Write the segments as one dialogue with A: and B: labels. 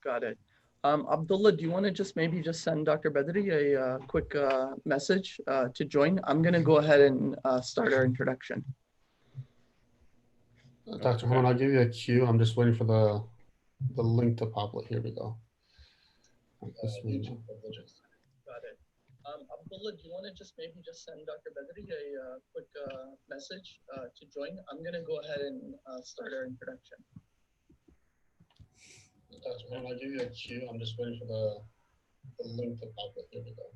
A: Got it. Abdullah, do you want to maybe just send Dr. Badri a quick message to join? I'm going to go ahead and start our introduction.
B: Dr. Haman, I'll give you a cue. I'm just waiting for the link to populate. Here we go.
A: Got it. Abdullah, do you want to maybe just send Dr. Badri a quick message to join? I'm going to go ahead and start our introduction.
B: Dr. Haman, I'll give you a cue. I'm just waiting for the link to populate. Here we go.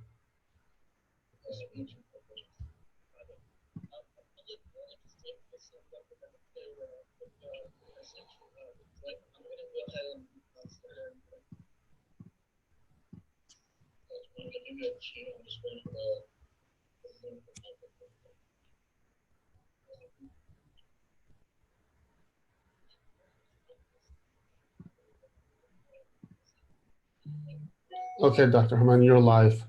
B: Okay, Dr. Haman, you're live.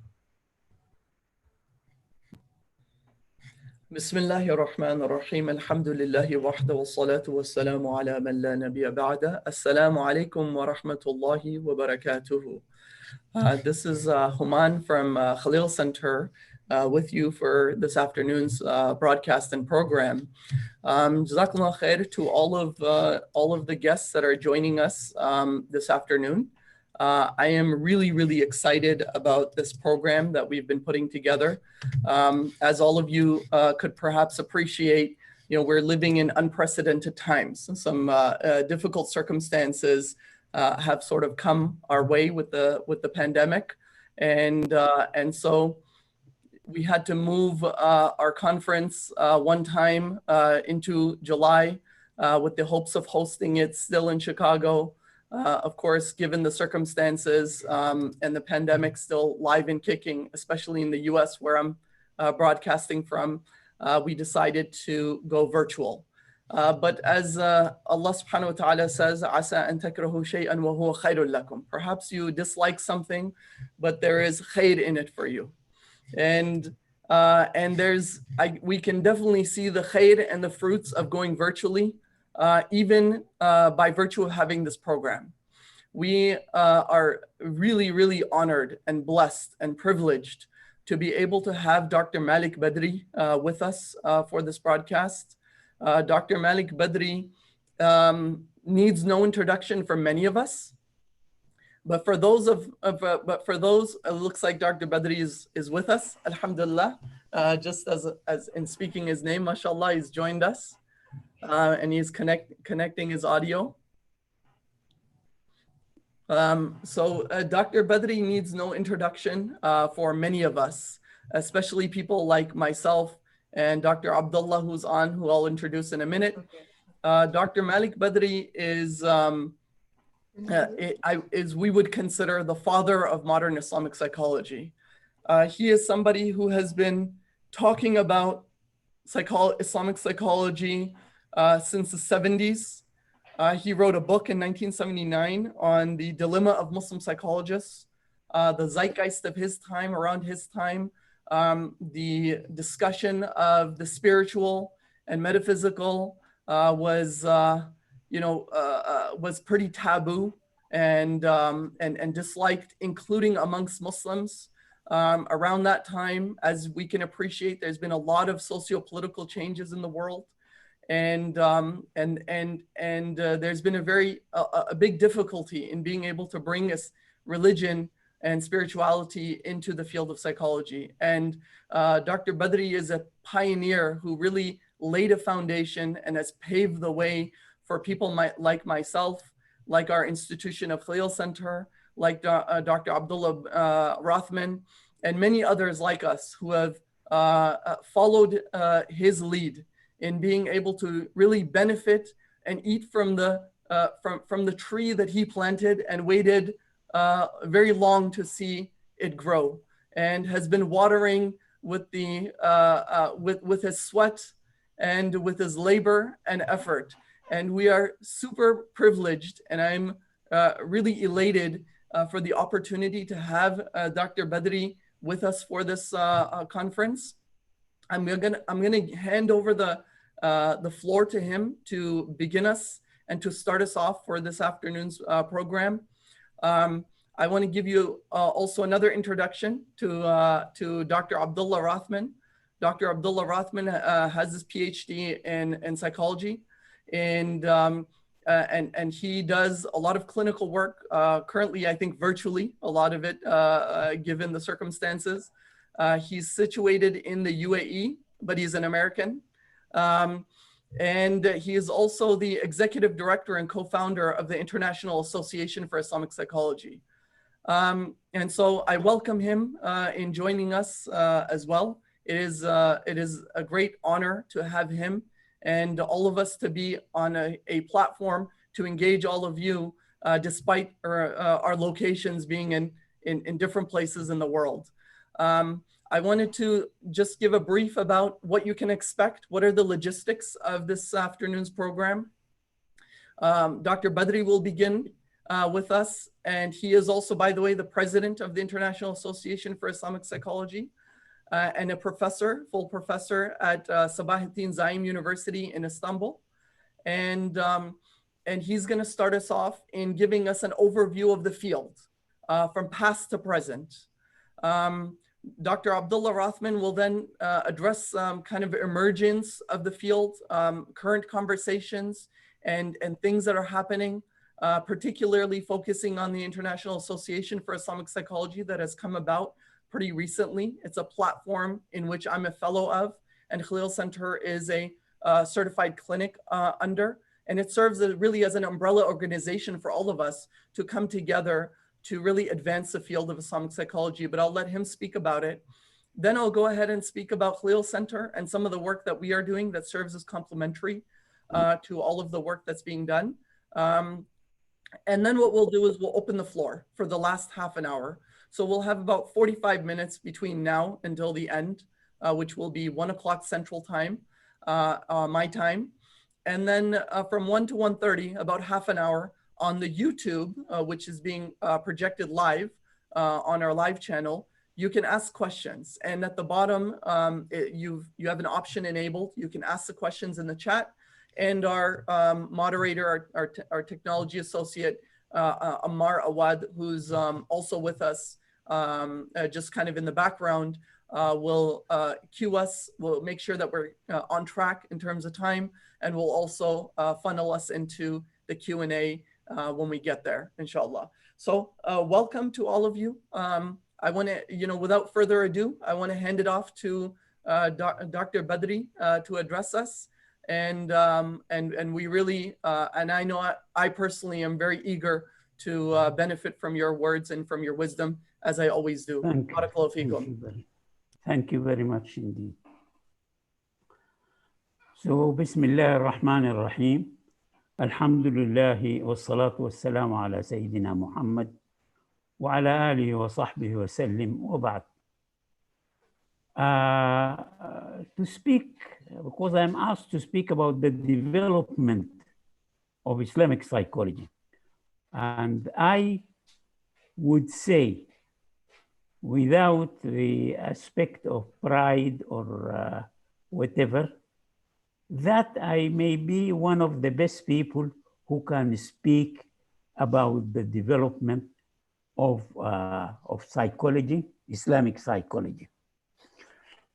A: بسم الله الرحمن الرحيم الحمد لله وحده والصلاة والسلام على من لا نبي بعده السلام عليكم ورحمة الله وبركاته. This is Human from Khalil Center with you for this afternoon's broadcast and program. Jazakallah khair to all of the guests that are joining us this afternoon. I am really excited about this program that we've been putting together. As all of you could perhaps appreciate, we're living in unprecedented times. Some difficult circumstances have sort of come our way with the pandemic, and so we had to move our conference one time into July with the hopes of hosting it still in Chicago. Of course, given the circumstances and the pandemic still live and kicking, especially in the US where I'm broadcasting from, we decided to go virtual. But as Allah subhanahu wa ta'ala says, "Asa an takrahu shay'an wa huwa khayrun lakum." Perhaps you dislike something, but there is khayr in it for you. And we can definitely see the khayr and the fruits of going virtually, even by virtue of having this program. We are really honored and blessed and privileged to be able to have Dr. Malik Badri with us for this broadcast. Dr. Malik Badri needs no introduction from many of us, but for those it looks like Dr. Badri is with us. Alhamdulillah, just as in speaking his name, mashallah, he's joined us. And he's connecting his audio. So Dr. Badri needs no introduction for many of us, especially people like myself and Dr. Abdullah, who's on, who I'll introduce in a minute. Dr. Malik Badri is we would consider the father of modern Islamic psychology. He is somebody who has been talking about Islamic psychology since the 70s. He wrote a book in 1979 on the dilemma of Muslim psychologists, the zeitgeist of his time, around his time, the discussion of the spiritual and metaphysical was pretty taboo and disliked, including amongst Muslims. Around that time, as we can appreciate, there's been a lot of socio-political changes in the world. And there's been a big difficulty in being able to bring religion and spirituality into the field of psychology. And Dr. Badri is a pioneer who really laid a foundation and has paved the way for people like myself, like our institution of Khalil Center, like Dr. Abdullah Rothman, and many others like us who have followed his lead in being able to really benefit and eat from the tree that he planted and waited very long to see it grow, and has been watering with his sweat and with his labor and effort. And we are super privileged, and I'm really elated for the opportunity to have Dr. Badri with us for this conference. I'm gonna hand over the floor to him to begin us and to start us off for this afternoon's program. I want to give you also another introduction to Dr. Abdullah Rothman. Dr. Abdullah Rothman has his PhD in psychology, and he does a lot of clinical work currently, I think virtually, a lot of it given the circumstances. He's situated in the UAE, but he's an American. And he is also the executive director and co-founder of the International Association for Islamic Psychology. And so I welcome him in joining us as well. It is a great honor to have him and all of us to be on a platform to engage all of you, despite our locations being in different places in the world. I wanted to just give a brief about what you can expect. What are the logistics of this afternoon's program? Dr. Badri will begin with us, and he is also, by the way, the president of the International Association for Islamic Psychology and a professor, full professor at Sabahattin Zaim University in Istanbul. And he's going to start us off in giving us an overview of the field from past to present. Dr. Abdullah Rothman will then address kind of emergence of the field, current conversations, and things that are happening, particularly focusing on the International Association for Islamic Psychology that has come about pretty recently. It's a platform in which I'm a fellow of, and Khalil Center is a certified clinic under, and it serves really as an umbrella organization for all of us to come together to really advance the field of Islamic psychology, but I'll let him speak about it. Then I'll go ahead and speak about Khalil Center and some of the work that we are doing that serves as complementary to all of the work that's being done. And then what we'll do is we'll open the floor for the last half an hour. So we'll have about 45 minutes between now until the end, which will be 1 o'clock Central Time, my time. And then from 1 to 1:30, about half an hour on the YouTube, which is being projected live on our live channel, you can ask questions. And at the bottom, you have an option enabled. You can ask the questions in the chat. And our moderator, our technology associate, Ammar Awad, who's also with us, just kind of in the background, will cue us, will make sure that we're on track in terms of time, and will also funnel us into the Q&A when we get there, inshallah. So welcome to all of you. I want to, without further ado, I want to hand it off to Dr. Badri to address us. And we really, and I know I personally am very eager to benefit from your words and from your wisdom, as I always do.
C: Thank you very much indeed. So, Bismillah ar-Rahman ar-Rahim. Alhamdulillah wassalatu wassalamu ala Sayyidina Muhammad wa ala alihi wa sahbihi wa sallim wa ba'd. To speak, because I'm asked to speak about the development of Islamic psychology. And I would say, without the aspect of pride or whatever, that I may be one of the best people who can speak about the development of psychology, Islamic psychology.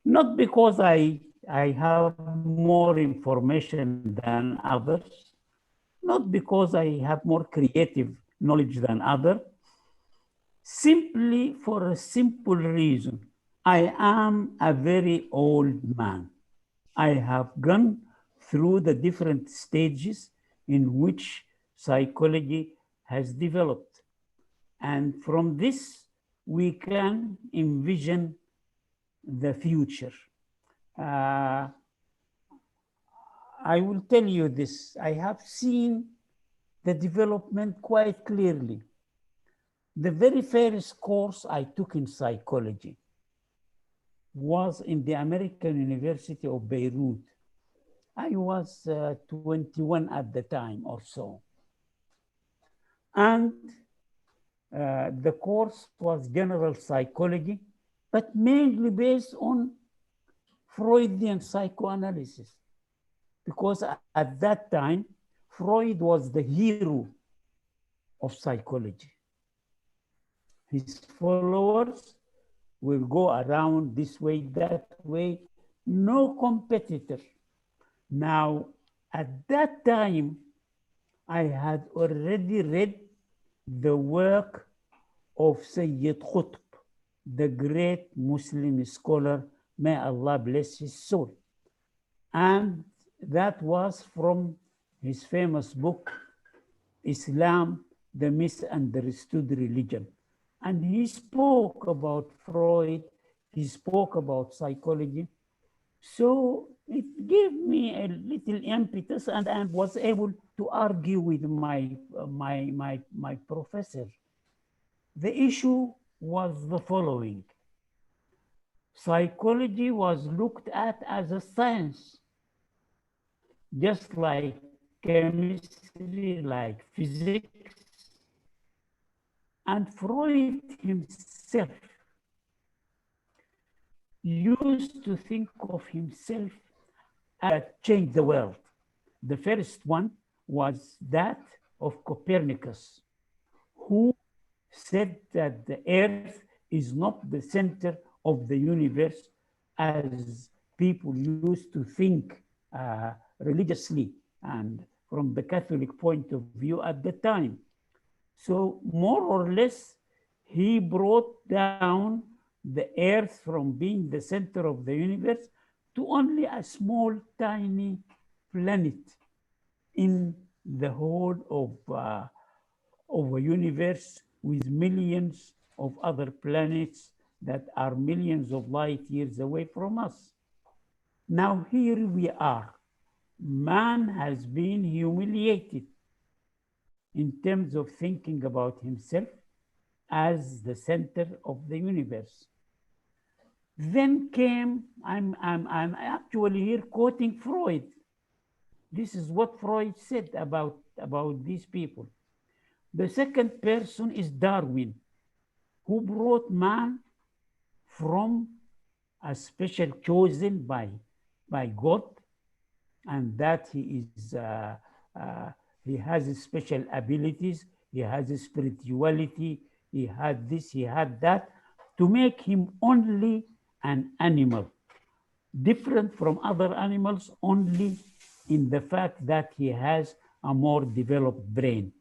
C: Not because I have more information than others, not because I have more creative knowledge than others, simply for a simple reason. I am a very old man. I have gone through the different stages in which psychology has developed. And from this, we can envision the future. I will tell you this. I have seen the development quite clearly. The very first course I took in psychology was in the American University of Beirut. I was 21 at the time or so. And the course was general psychology, but mainly based on Freudian psychoanalysis. Because at that time, Freud was the hero of psychology. his followers will go around this way, that way, no competitor. Now, at that time, I had already read the work of Sayyid Qutb, the great Muslim scholar, may Allah bless his soul. And that was from his famous book, Islam, the Misunderstood Religion. And he spoke about Freud, he spoke about psychology. So it gave me a little impetus, and I was able to argue with my professor. The issue was the following. Psychology was looked at as a science, just like chemistry, like physics. And Freud himself used to think of himself as change the world. The first one was that of Copernicus, who said that the Earth is not the center of the universe as people used to think religiously and from the Catholic point of view at the time. So more or less, he brought down the Earth from being the center of the universe to only a small, tiny planet in the whole of a universe with millions of other planets that are millions of light years away from us. Now here we are. Man has been humiliated in terms of thinking about himself as the center of the universe. Then came, I'm actually here quoting Freud. This is what Freud said about these people. The second person is Darwin, who brought man from a special chosen by God, and that he has special abilities, he has spirituality, he had this, he had that, to make him only an animal, different from other animals only in the fact that he has a more developed brain.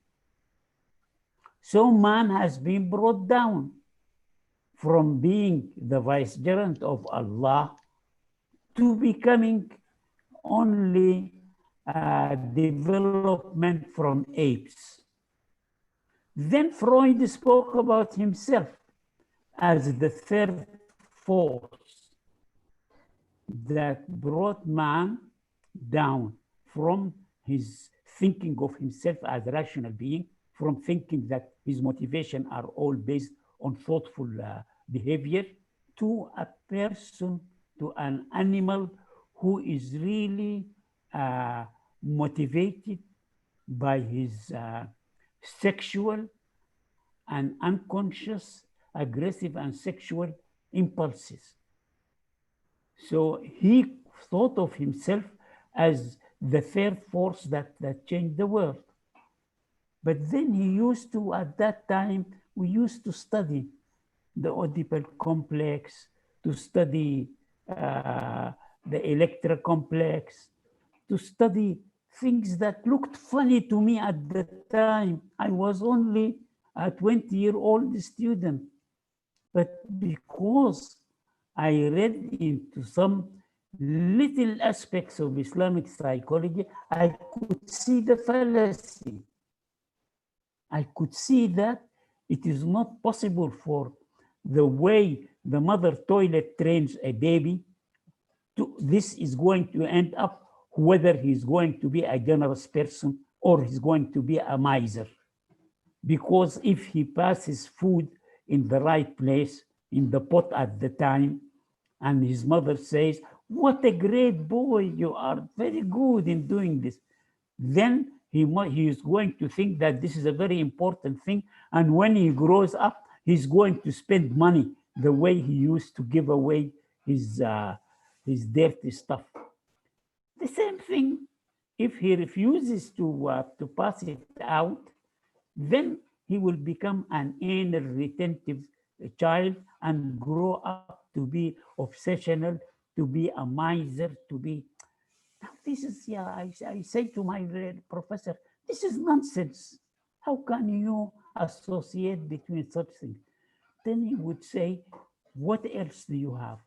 C: So man has been brought down from being the vicegerent of Allah to becoming only development from apes. Then Freud spoke about himself as the third force that brought man down from his thinking of himself as a rational being, from thinking that his motivation are all based on thoughtful behavior, to a person, to an animal who is really motivated by his sexual and unconscious, aggressive and sexual impulses. So he thought of himself as the third force that changed the world. But then he used to, at that time, we used to study the Oedipal complex, to study the Electra complex, to study things that looked funny to me at the time. I was only a 20-year-old student. But because I read into some little aspects of Islamic psychology, I could see the fallacy. I could see that it is not possible for the way the mother toilet trains a baby this is going to end up whether he's going to be a generous person or he's going to be a miser. Because if he passes food in the right place, in the pot at the time, and his mother says, "What a great boy, you are very good in doing this," then he is going to think that this is a very important thing. And when he grows up, he's going to spend money the way he used to give away his dirty stuff. The same thing, if he refuses to pass it out, then he will become an anal retentive child and grow up to be obsessional, to be a miser, to be. Now, this is, yeah, I say to my professor, this is nonsense. How can you associate between such things? Then he would say, what else do you have?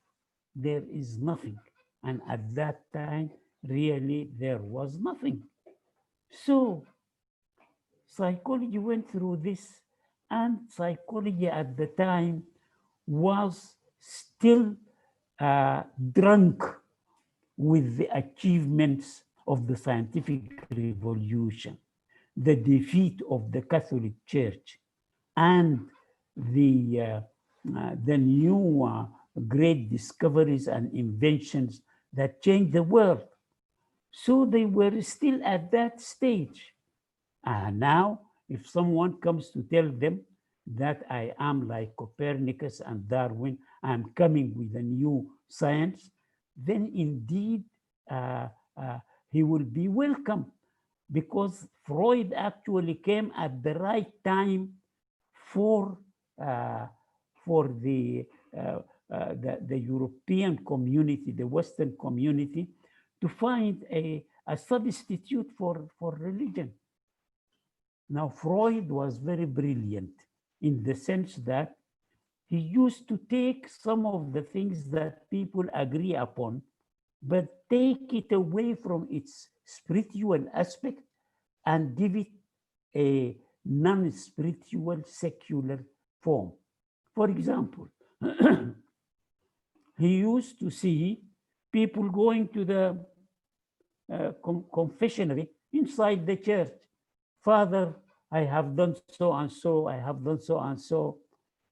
C: There is nothing. And at that time, really, there was nothing. So psychology went through this, and psychology at the time was still drunk with the achievements of the scientific revolution, the defeat of the Catholic Church, and the new great discoveries and inventions that changed the world. So they were still at that stage. Now, if someone comes to tell them that I am like Copernicus and Darwin, I'm coming with a new science, then indeed uh, uh, he will be welcome, because Freud actually came at the right time for uh, for the European community, the Western community, to find a substitute for religion. Now, Freud was very brilliant in the sense that he used to take some of the things that people agree upon, but take it away from its spiritual aspect and give it a non-spiritual secular form. For example, he used to see people going to the confessionary inside the church. Father, I have done so and so, I have done so and so.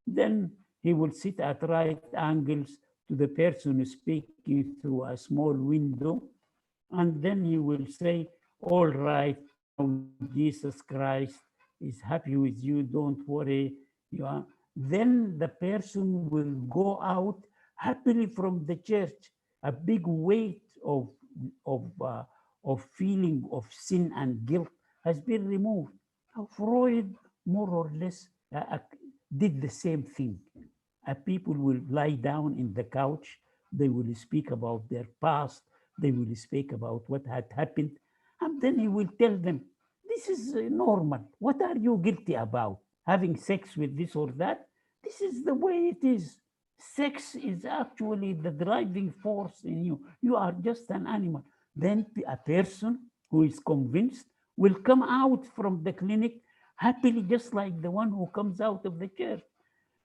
C: Then he will sit at right angles to the person speaking through a small window, and then he will say, all right, now Jesus Christ is happy with you, don't worry. You are. Then the person will go out happily from the church. A big weight of, uh, of feeling of sin and guilt has been removed. Now, Freud more or less did the same thing. People will lie down in the couch, they will speak about their past, they will speak about what had happened, and then he will tell them, this is normal. What are you guilty about? Having sex with this or that? This is the way it is. Sex is actually the driving force in you. You are just an animal. Then a person who is convinced will come out from the clinic happily, just like the one who comes out of the church.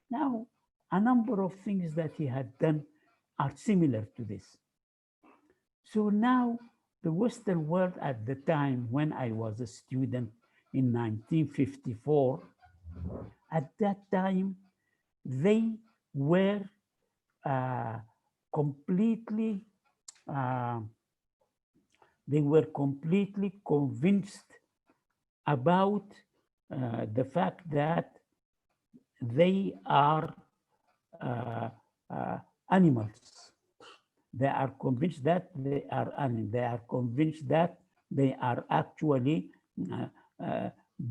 C: Now, a number of things that he had done are similar to this. So now, the Western world at the time when I was a student in 1954, at that time, they were uh, completely uh, convinced about the fact that they are uh, animals. They are convinced that they are animals. They are convinced that they are actually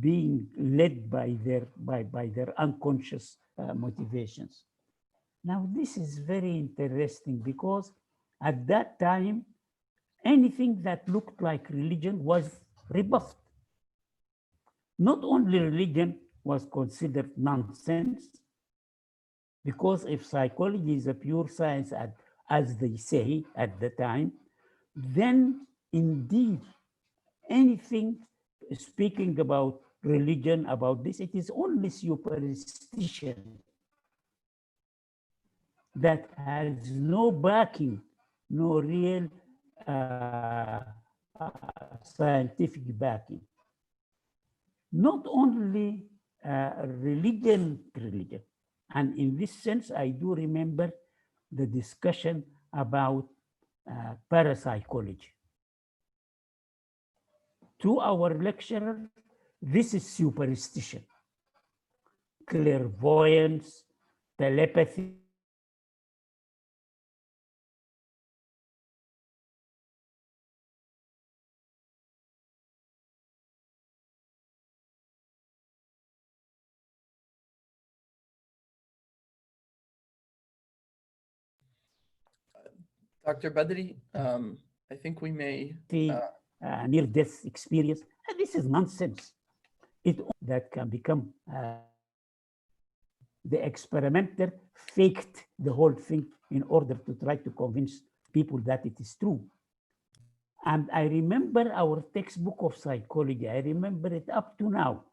C: being led by their unconscious motivations. Now, this is very interesting because at that time, anything that looked like religion was rebuffed. Not only religion was considered nonsense, because if psychology is a pure science, as they say at the time, then indeed anything speaking about religion, about this, it is only superstition that has no backing, no real scientific backing. Not only religion, and in this sense, I do remember the discussion about parapsychology. To our lecturer, this is superstition, clairvoyance, telepathy,
A: Dr. Badri, I think we may.
C: Near-death experience. And this is nonsense. It that can become the experimenter faked the whole thing in order to try to convince people that it is true. And I remember our textbook of psychology. I remember it up to now.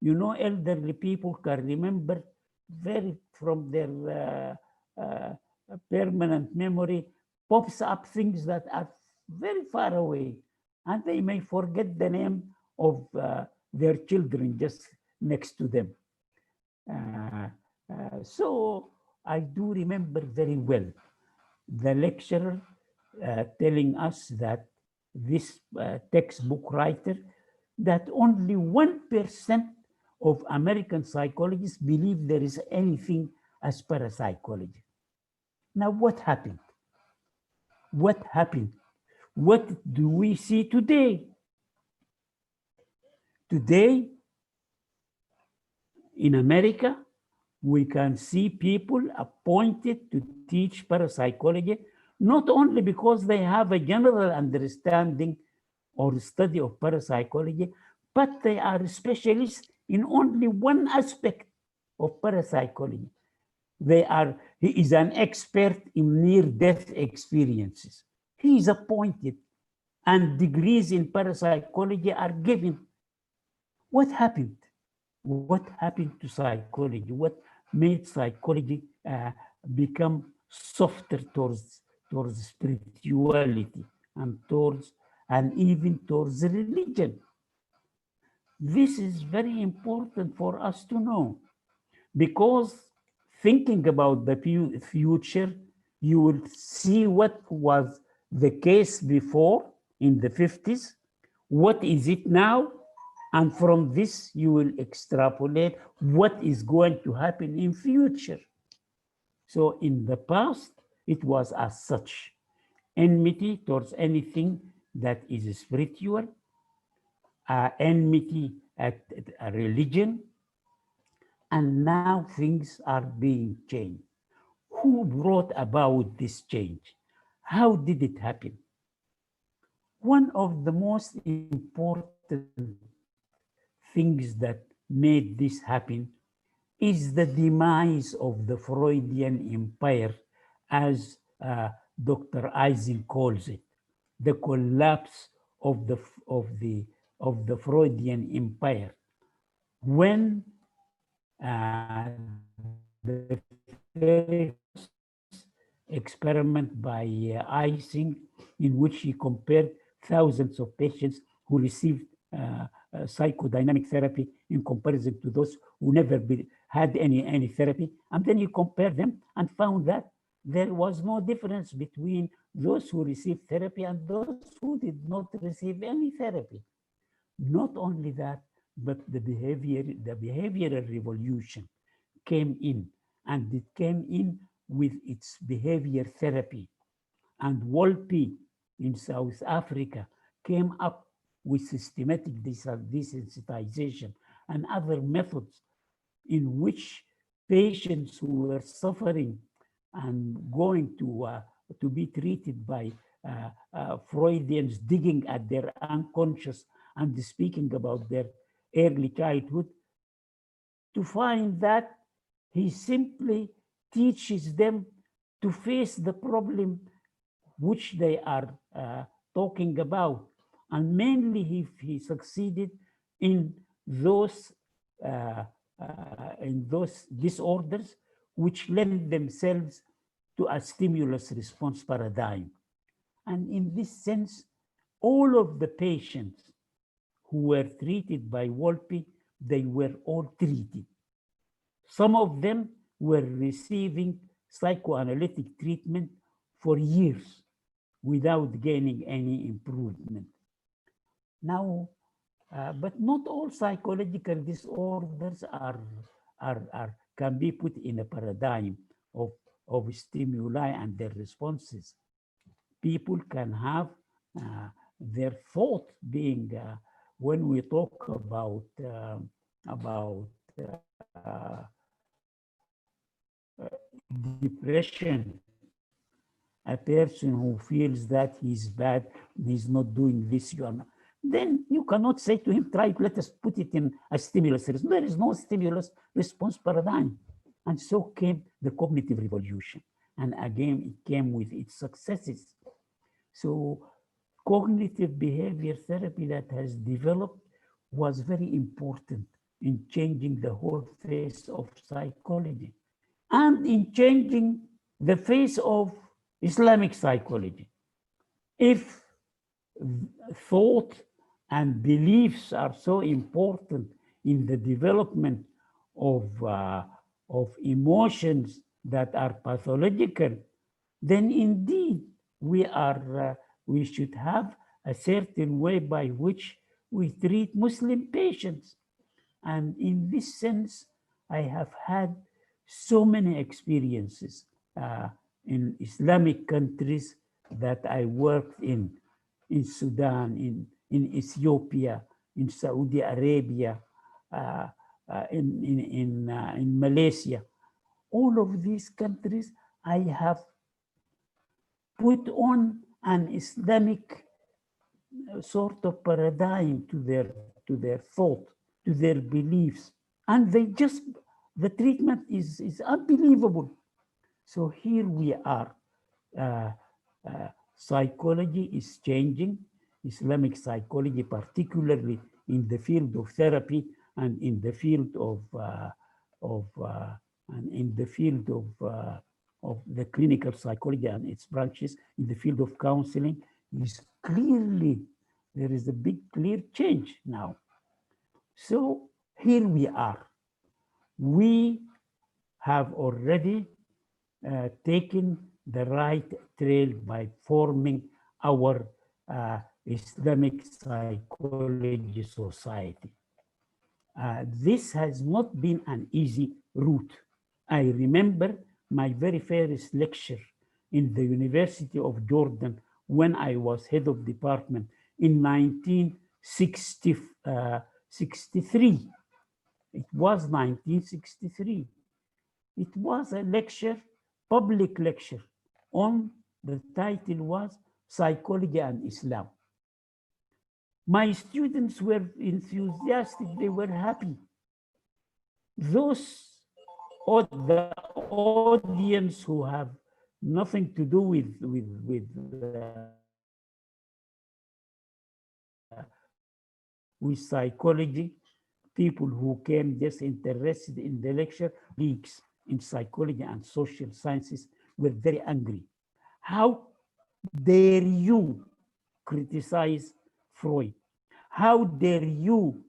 C: You know, elderly people can remember very from their permanent memory, pops up things that are very far away. And they may forget the name of their children just next to them. So I do remember very well the lecturer telling us that this textbook writer, that only 1% of American psychologists believe there is anything as parapsychology. Now, what happened? What happened? What do we see today? Today, in America, we can see people appointed to teach parapsychology, not only because they have a general understanding or study of parapsychology, but they are specialists in only one aspect of parapsychology. He is an expert in near-death experiences. He is appointed, and degrees in parapsychology are given. What happened? What happened to psychology? What made psychology become softer towards spirituality and even towards religion? This is very important for us to know, because thinking about the future, you will see what was the case before in the 50s, what is it now, and from this you will extrapolate what is going to happen in future. So in the past, it was as such: enmity towards anything that is spiritual, enmity at a religion, and now things are being changed. Who brought about this change? How did it happen? One of the most important things that made this happen is the demise of the Freudian empire, as Dr. Eisen calls it, the collapse of the Freudian empire, when the first experiment by Eisen, in which he compared thousands of patients who received psychodynamic therapy in comparison to those who never had any therapy. And then he compared them and found that there was no difference between those who received therapy and those who did not receive any therapy. Not only that, but the behavioral revolution came in, and it came in with its behavior therapy. And Wolpe in South Africa came up with systematic desensitization and other methods in which patients who were suffering and going to be treated by Freudians digging at their unconscious and speaking about their early childhood, to find that he simply teaches them to face the problem which they are talking about. And mainly he succeeded in those disorders which lend themselves to a stimulus response paradigm. And in this sense, all of the patients who were treated by Wolpe, they were all treated. Some of them were receiving psychoanalytic treatment for years without gaining any improvement. Now, but not all psychological disorders can be put in a paradigm of stimuli and their responses. People can have their thought being, when we talk about depression, a person who feels that he's bad, he's not doing this, you are not, then you cannot say to him, try, let us put it in a stimulus. There is no stimulus response paradigm. And so came the cognitive revolution. And again, it came with its successes. So cognitive behavior therapy that has developed was very important in changing the whole face of psychology and in changing the face of Islamic psychology. If thought and beliefs are so important in the development of emotions that are pathological, then indeed we should have a certain way by which we treat Muslim patients. And in this sense, I have had so many experiences in Islamic countries that I worked in Sudan, in Ethiopia, in Saudi Arabia, in Malaysia. All of these countries, I have put on an Islamic sort of paradigm to their thought, to their beliefs. And the treatment is unbelievable. So here we are. Psychology is changing, Islamic psychology, particularly in the field of therapy and in the field of the clinical psychology and its branches, in the field of counseling, is clearly, there is a big clear change now. So here we are. We have already taken the right trail by forming our Islamic Psychology Society. This has not been an easy route. I remember my very first lecture in the University of Jordan when I was head of department in 1963. It was 1963. It was a lecture, public lecture, the title was Psychology and Islam. My students were enthusiastic, they were happy. The audience who have nothing to do with psychology, people who came just interested in the lecture, leagues in psychology and social sciences, were very angry. How dare you criticize Freud? How dare you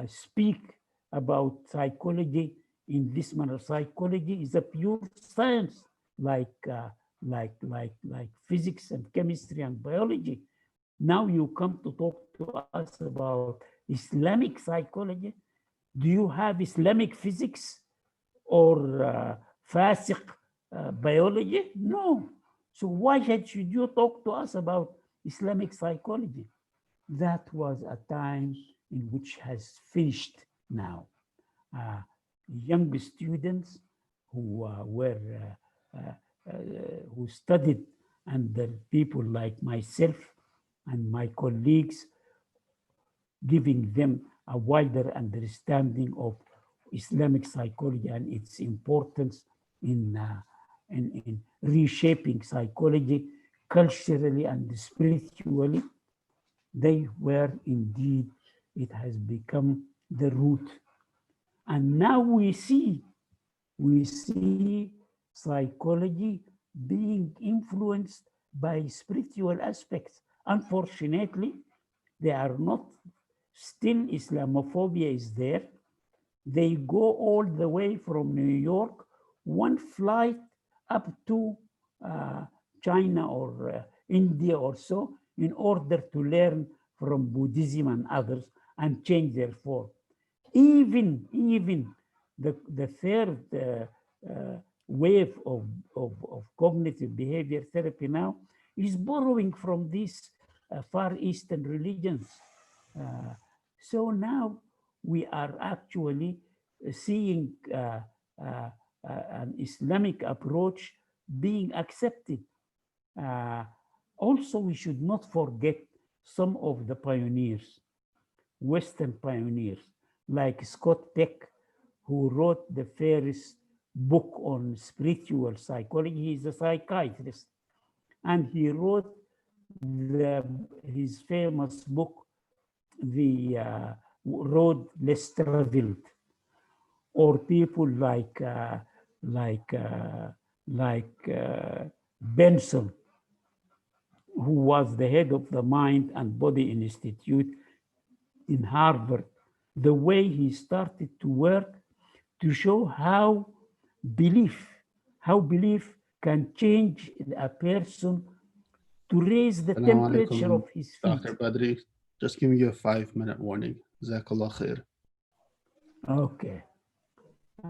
C: speak about psychology in this manner? Psychology is a pure science, like physics and chemistry and biology. Now you come to talk to us about Islamic psychology. Do you have Islamic physics or Fasiq biology? No. So why should you talk to us about Islamic psychology? That was a time in which has finished now. Young students who who studied under people like myself and my colleagues, giving them a wider understanding of Islamic psychology and its importance in reshaping psychology culturally and spiritually. They were indeed, it has become the root. And now we see psychology being influenced by spiritual aspects. Unfortunately, they are not, still Islamophobia is there. They go all the way from New York, one flight up to China or India or so, in order to learn from Buddhism and others and change their form. Even the third wave of cognitive behavior therapy now is borrowing from these Far Eastern religions. So now we are actually seeing an Islamic approach being accepted. Also, we should not forget some of the pioneers, Western pioneers, like Scott Peck, who wrote the first book on spiritual psychology. He's a psychiatrist, and he wrote his famous book, The Road Less Traveled, or people like Benson, who was the head of the Mind and Body Institute in Harvard, the way he started to work to show how belief can change a person to raise the temperature of his feet.
D: Dr. Badri, just giving you a 5-minute warning. Jazakallah khair.
C: Okay.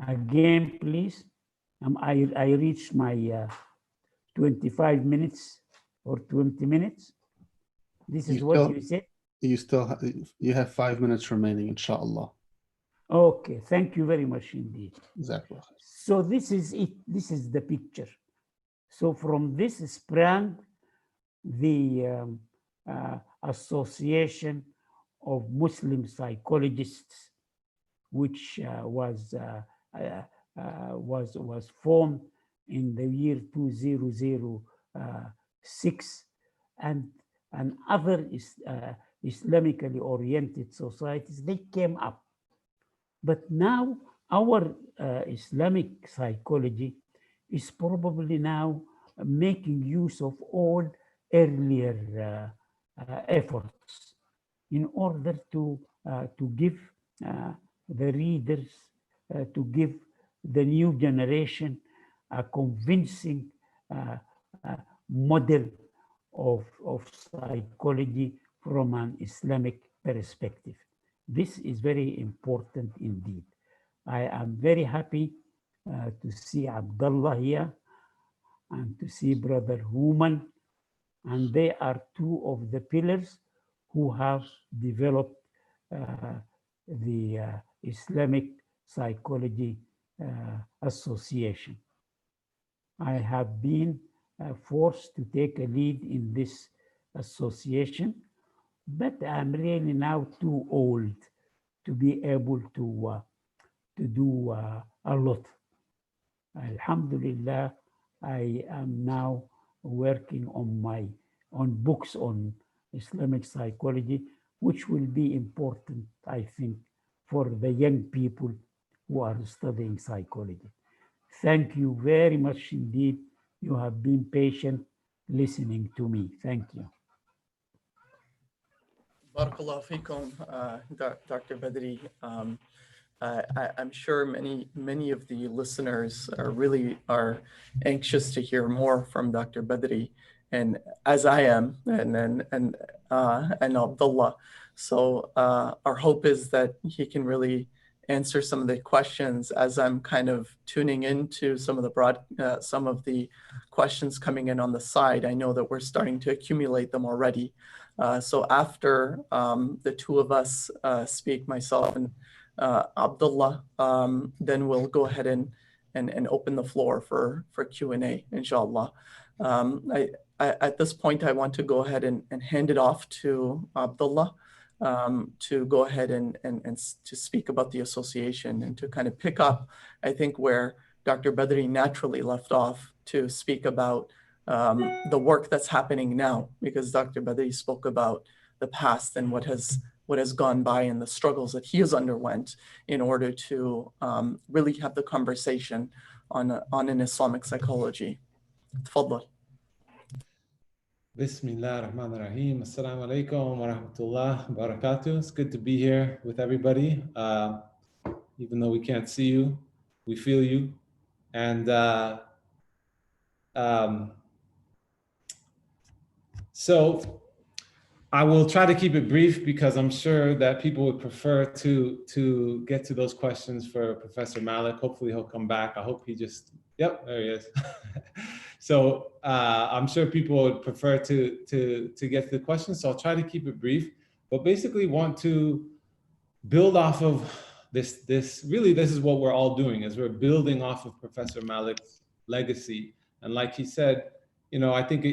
C: Again, please. I reached my 25 minutes or 20 minutes. This is what you said?
D: You have 5 minutes remaining, inshallah.
C: Okay, thank you very much indeed.
D: Jazakallah khair.
C: So this is it. This is the picture. So from this sprang the Association of Muslim Psychologists, which was formed in the year 2006, and other Islamically oriented societies, they came up. But now our Islamic psychology is probably now making use of all earlier efforts in order to give the readers, to give the new generation a convincing model of psychology from an Islamic perspective. This is very important indeed. I am very happy to see Abdullah here and to see Brother Human, and they are two of the pillars who have developed the Islamic Psychology Association. I have been forced to take a lead in this association, but I'm really now too old to be able to do a lot. Alhamdulillah, I am now working on books on Islamic psychology, which will be important, I think, for the young people who are studying psychology. Thank you very much indeed. You have been patient listening to me. Thank you.
A: Barakallahu feekum, Dr. Badri. I'm sure many of the listeners are anxious to hear more from Dr. Badri, and as I am, and Abdullah. So our hope is that he can really answer some of the questions as I'm kind of tuning into some of the questions coming in on the side. I know that we're starting to accumulate them already. So after the two of us speak, myself and Abdullah, then we'll go ahead and open the floor for Q&A, inshallah. At this point, I want to go ahead and hand it off to Abdullah to go ahead and to speak about the association and to kind of pick up, I think, where Dr. Badri naturally left off, to speak about the work that's happening now, because Dr. Badri spoke about the past and what has gone by and the struggles that he has underwent in order to really have the conversation on an Islamic psychology. Tfaddal.
E: Bismillah ar-Rahman ar-Rahim. Assalamu alaikum wa rahmatullah wa barakatuh. It's good to be here with everybody. Even though we can't see you, we feel you. And so I will try to keep it brief, because I'm sure that people would prefer to get to those questions for Professor Malik. Hopefully he'll come back. I hope he just, yep, there he is. So I'm sure people would prefer to get to the questions. So I'll try to keep it brief, but basically want to build off of this. Really, this is what we're all doing, is we're building off of Professor Malik's legacy And like he said, you know, I think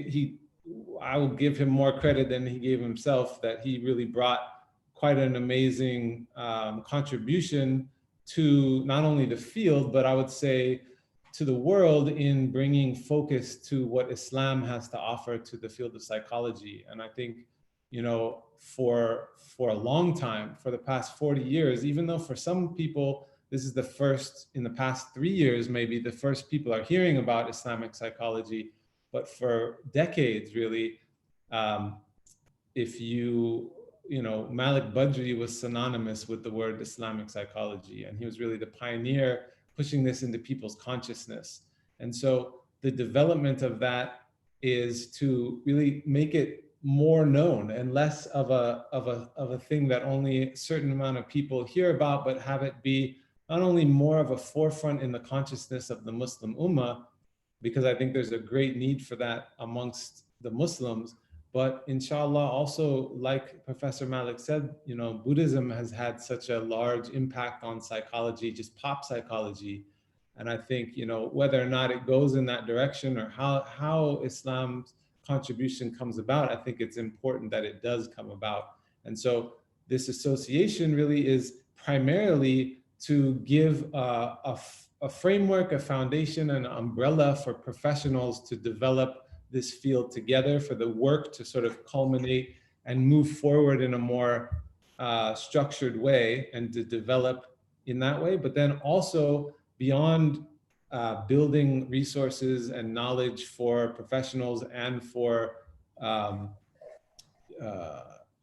E: I will give him more credit than he gave himself, that he really brought quite an amazing contribution to not only the field, but I would say to the world in bringing focus to what Islam has to offer to the field of psychology. And I think, you know, for a long time, for the past 40 years, even though for some people, this is the first, in the past 3 years, maybe the first people are hearing about Islamic psychology, but for decades, really, if you know, Malik Badri was synonymous with the word Islamic psychology, and he was really the pioneer pushing this into people's consciousness. And so the development of that is to really make it more known and less of a thing that only a certain amount of people hear about, but have it be not only more of a forefront in the consciousness of the Muslim Ummah, because I think there's a great need for that amongst the Muslims, but inshallah also, like Professor Malik said, you know, Buddhism has had such a large impact on psychology, just pop psychology. And I think, you know, whether or not it goes in that direction or how Islam's contribution comes about, I think it's important that it does come about. And so this association really is primarily to give a framework, a foundation, an umbrella for professionals to develop this field together, for the work to sort of culminate and move forward in a more structured way and to develop in that way. But then also beyond building resources and knowledge for professionals and for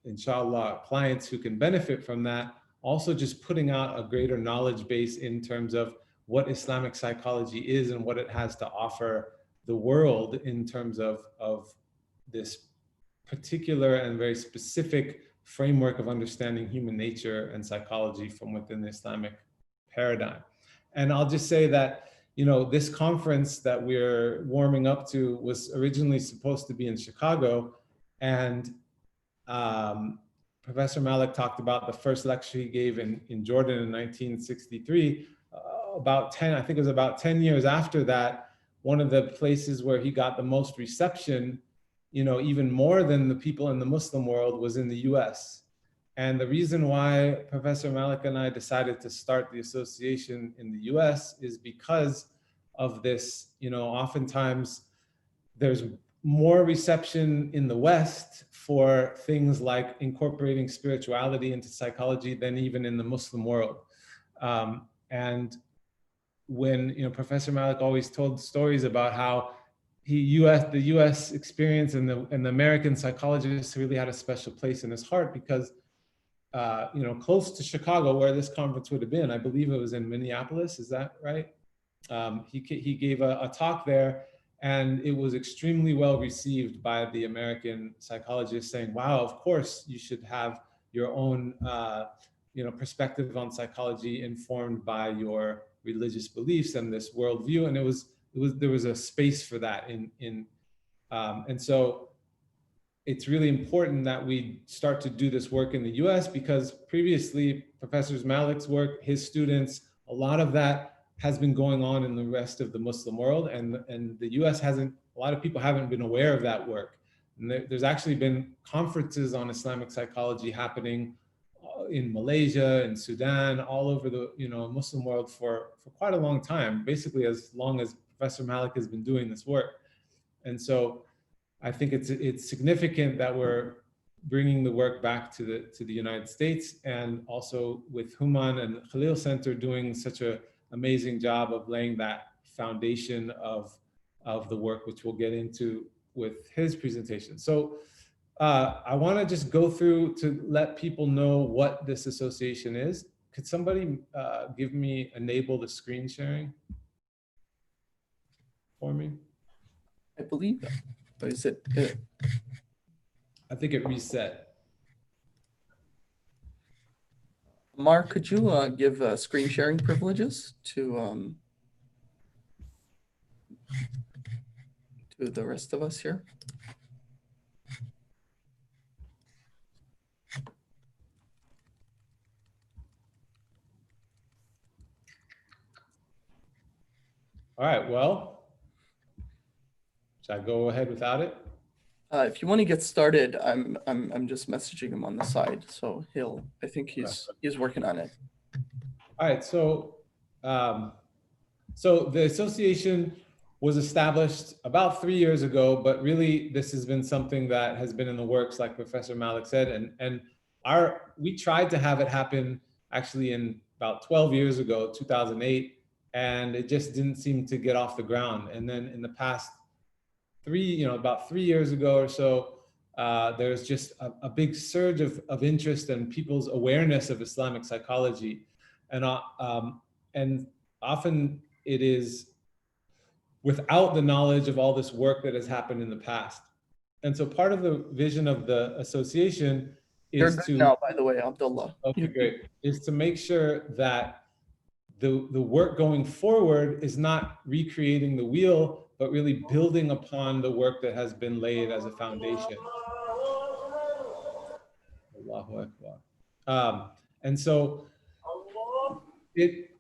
E: inshallah clients who can benefit from that, also just putting out a greater knowledge base in terms of what Islamic psychology is and what it has to offer the world in terms of this particular and very specific framework of understanding human nature and psychology from within the Islamic paradigm. And I'll just say that, you know, this conference that we're warming up to was originally supposed to be in Chicago, and Professor Malik talked about the first lecture he gave in Jordan in 1963. I think it was about 10 years after that, one of the places where he got the most reception, you know, even more than the people in the Muslim world, was in the US. And the reason why Professor Malik and I decided to start the association in the US is because of this. You know, oftentimes there's more reception in the West for things like incorporating spirituality into psychology than even in the Muslim world. And when, you know, Professor Malik always told stories about how the U.S. experience and the American psychologists really had a special place in his heart because, you know, close to Chicago, where this conference would have been, I believe it was in Minneapolis. Is that right? He gave a talk there, and it was extremely well received by the American psychologists, saying, "Wow, of course you should have your own, you know, perspective on psychology informed by your religious beliefs and this worldview." And there was a space for that and so it's really important that we start to do this work in the US, because previously Professor Malik's work, his students, a lot of that has been going on in the rest of the Muslim world, and the US hasn't, a lot of people haven't been aware of that work. And there's actually been conferences on Islamic psychology happening in Malaysia, in Sudan, all over the, you know, Muslim world for quite a long time, basically as long as Professor Malik has been doing this work. And so I think it's significant that we're bringing the work back to the United States, and also with Human and Khalil Center doing such an amazing job of laying that foundation of the work, which we'll get into with his presentation. So I want to just go through to let people know what this association is. Could somebody enable the screen sharing for me?
A: I believe that. But is it?
E: I think it reset.
A: Mark, could you give screen sharing privileges to the rest of us here?
E: All right, well, Should I go ahead without it?
A: If you want to get started, I'm just messaging him on the side, so I think he's working on it.
E: All right, so so the association was established about 3 years ago, but really this has been something that has been in the works, like Professor Malik said, and we tried to have it happen actually in about 12 years ago, 2008, and it just didn't seem to get off the ground. And then in the past about 3 years ago or so, there's just a big surge of interest and people's awareness of Islamic psychology. And often it is without the knowledge of all this work that has happened in the past. And so part of the vision of the association
A: You're
E: is
A: good
E: to,
A: now, by the way, Abdullah.
E: okay, great, is to make sure that the work going forward is not recreating the wheel, but really building upon the work that has been laid as a foundation. Allahu Akbar. And so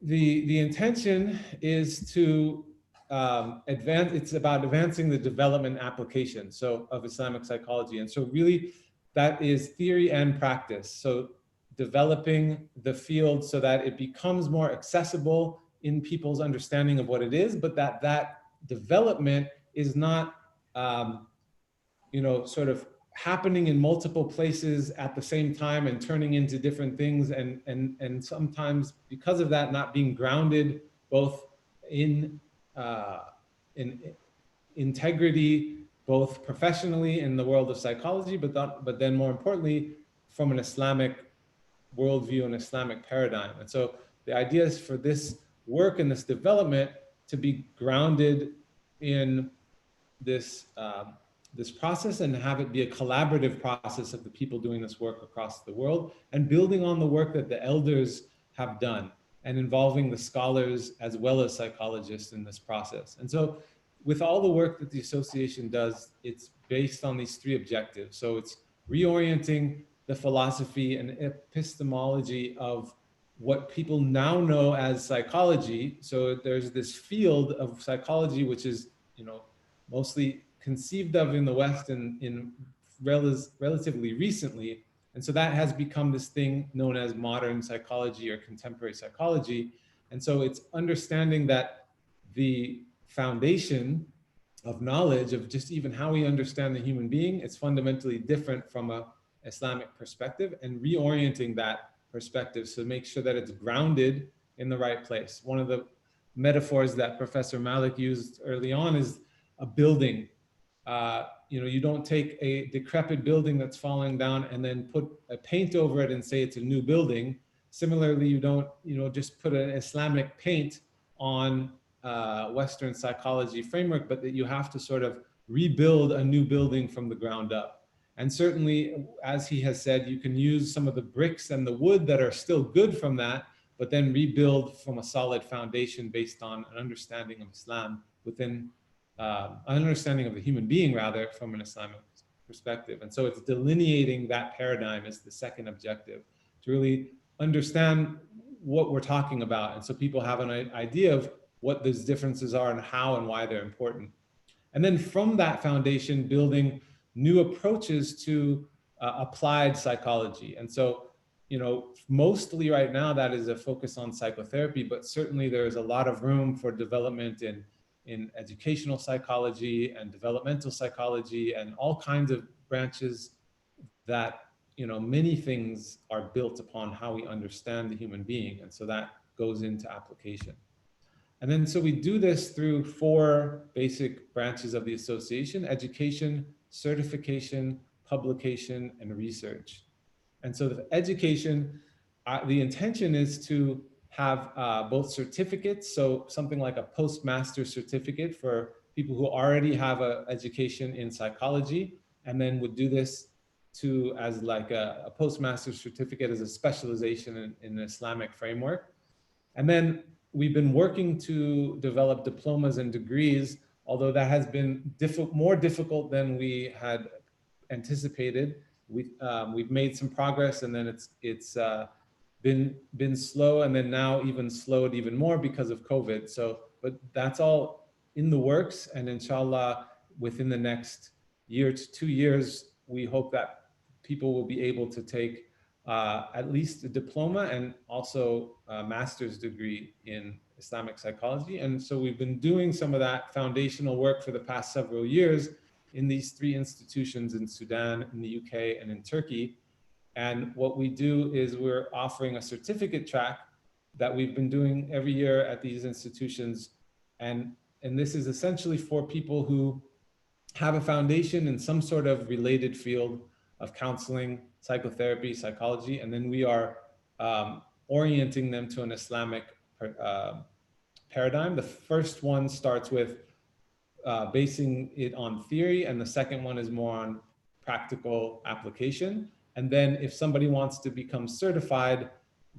E: the intention is to it's about advancing the development application of Islamic psychology. And so really that is theory and practice. So developing the field so that it becomes more accessible in people's understanding of what it is, but that development is not, sort of happening in multiple places at the same time and turning into different things. And sometimes because of that, not being grounded both in integrity, both professionally in the world of psychology, but then more importantly, from an Islamic worldview and Islamic paradigm. And so the idea is for this work and this development to be grounded in this this process and have it be a collaborative process of the people doing this work across the world and building on the work that the elders have done and involving the scholars as well as psychologists in this process. And so with all the work that the association does, it's based on these three objectives. So it's reorienting the philosophy and epistemology of what people now know as psychology. So there's this field of psychology, which is, mostly conceived of in the West in relatively recently. And so that has become this thing known as modern psychology or contemporary psychology. And so it's understanding that the foundation of knowledge of just even how we understand the human being is fundamentally different from a Islamic perspective, and reorienting that perspective so make sure that it's grounded in the right place. One of the metaphors that Professor Malik used early on is a building. You don't take a decrepit building that's falling down and then put a paint over it and say it's a new building. Similarly, you don't, just put an Islamic paint on Western psychology framework, but that you have to sort of rebuild a new building from the ground up. And certainly, as he has said, you can use some of the bricks and the wood that are still good from that, but then rebuild from a solid foundation based on an understanding of Islam within an understanding of the human being, rather, from an Islamic perspective. And so it's delineating that paradigm as the second objective, to really understand what we're talking about. And so people have an idea of what those differences are and how and why they're important. And then from that foundation, building new approaches to applied psychology. And so, mostly right now that is a focus on psychotherapy, but certainly there is a lot of room for development in educational psychology and developmental psychology and all kinds of branches that, many things are built upon how we understand the human being. And so that goes into application. And then, so we do this through 4 basic branches of the association: education, certification, publication, and research. And so the education, the intention is to have both certificates, so something like a postmaster certificate for people who already have an education in psychology, and then would do this as like a postmaster certificate as a specialization in the Islamic framework. And then we've been working to develop diplomas and degrees, although that has been more difficult than we had anticipated. We've made some progress, and then it's been slow, and then now even slowed even more because of COVID. So, but that's all in the works, and inshallah, within the next year to 2 years, we hope that people will be able to take at least a diploma and also a master's degree in Islamic psychology. And so we've been doing some of that foundational work for the past several years in these 3 institutions in Sudan, in the UK, and in Turkey. And what we do is we're offering a certificate track that we've been doing every year at these institutions. And this is essentially for people who have a foundation in some sort of related field of counseling, psychotherapy, psychology, and then we are orienting them to an Islamic paradigm. The first one starts with basing it on theory, and the second one is more on practical application. And then if somebody wants to become certified,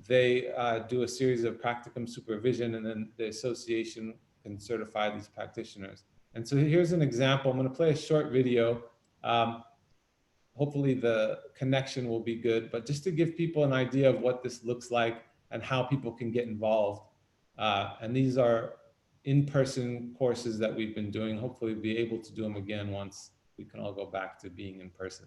E: they do a series of practicum supervision, and then the association can certify these practitioners. And so here's an example. I'm going to play a short video. Hopefully the connection will be good, but just to give people an idea of what this looks like and how people can get involved. And these are in-person courses that we've been doing. Hopefully we'll be able to do them again once we can all go back to being in person.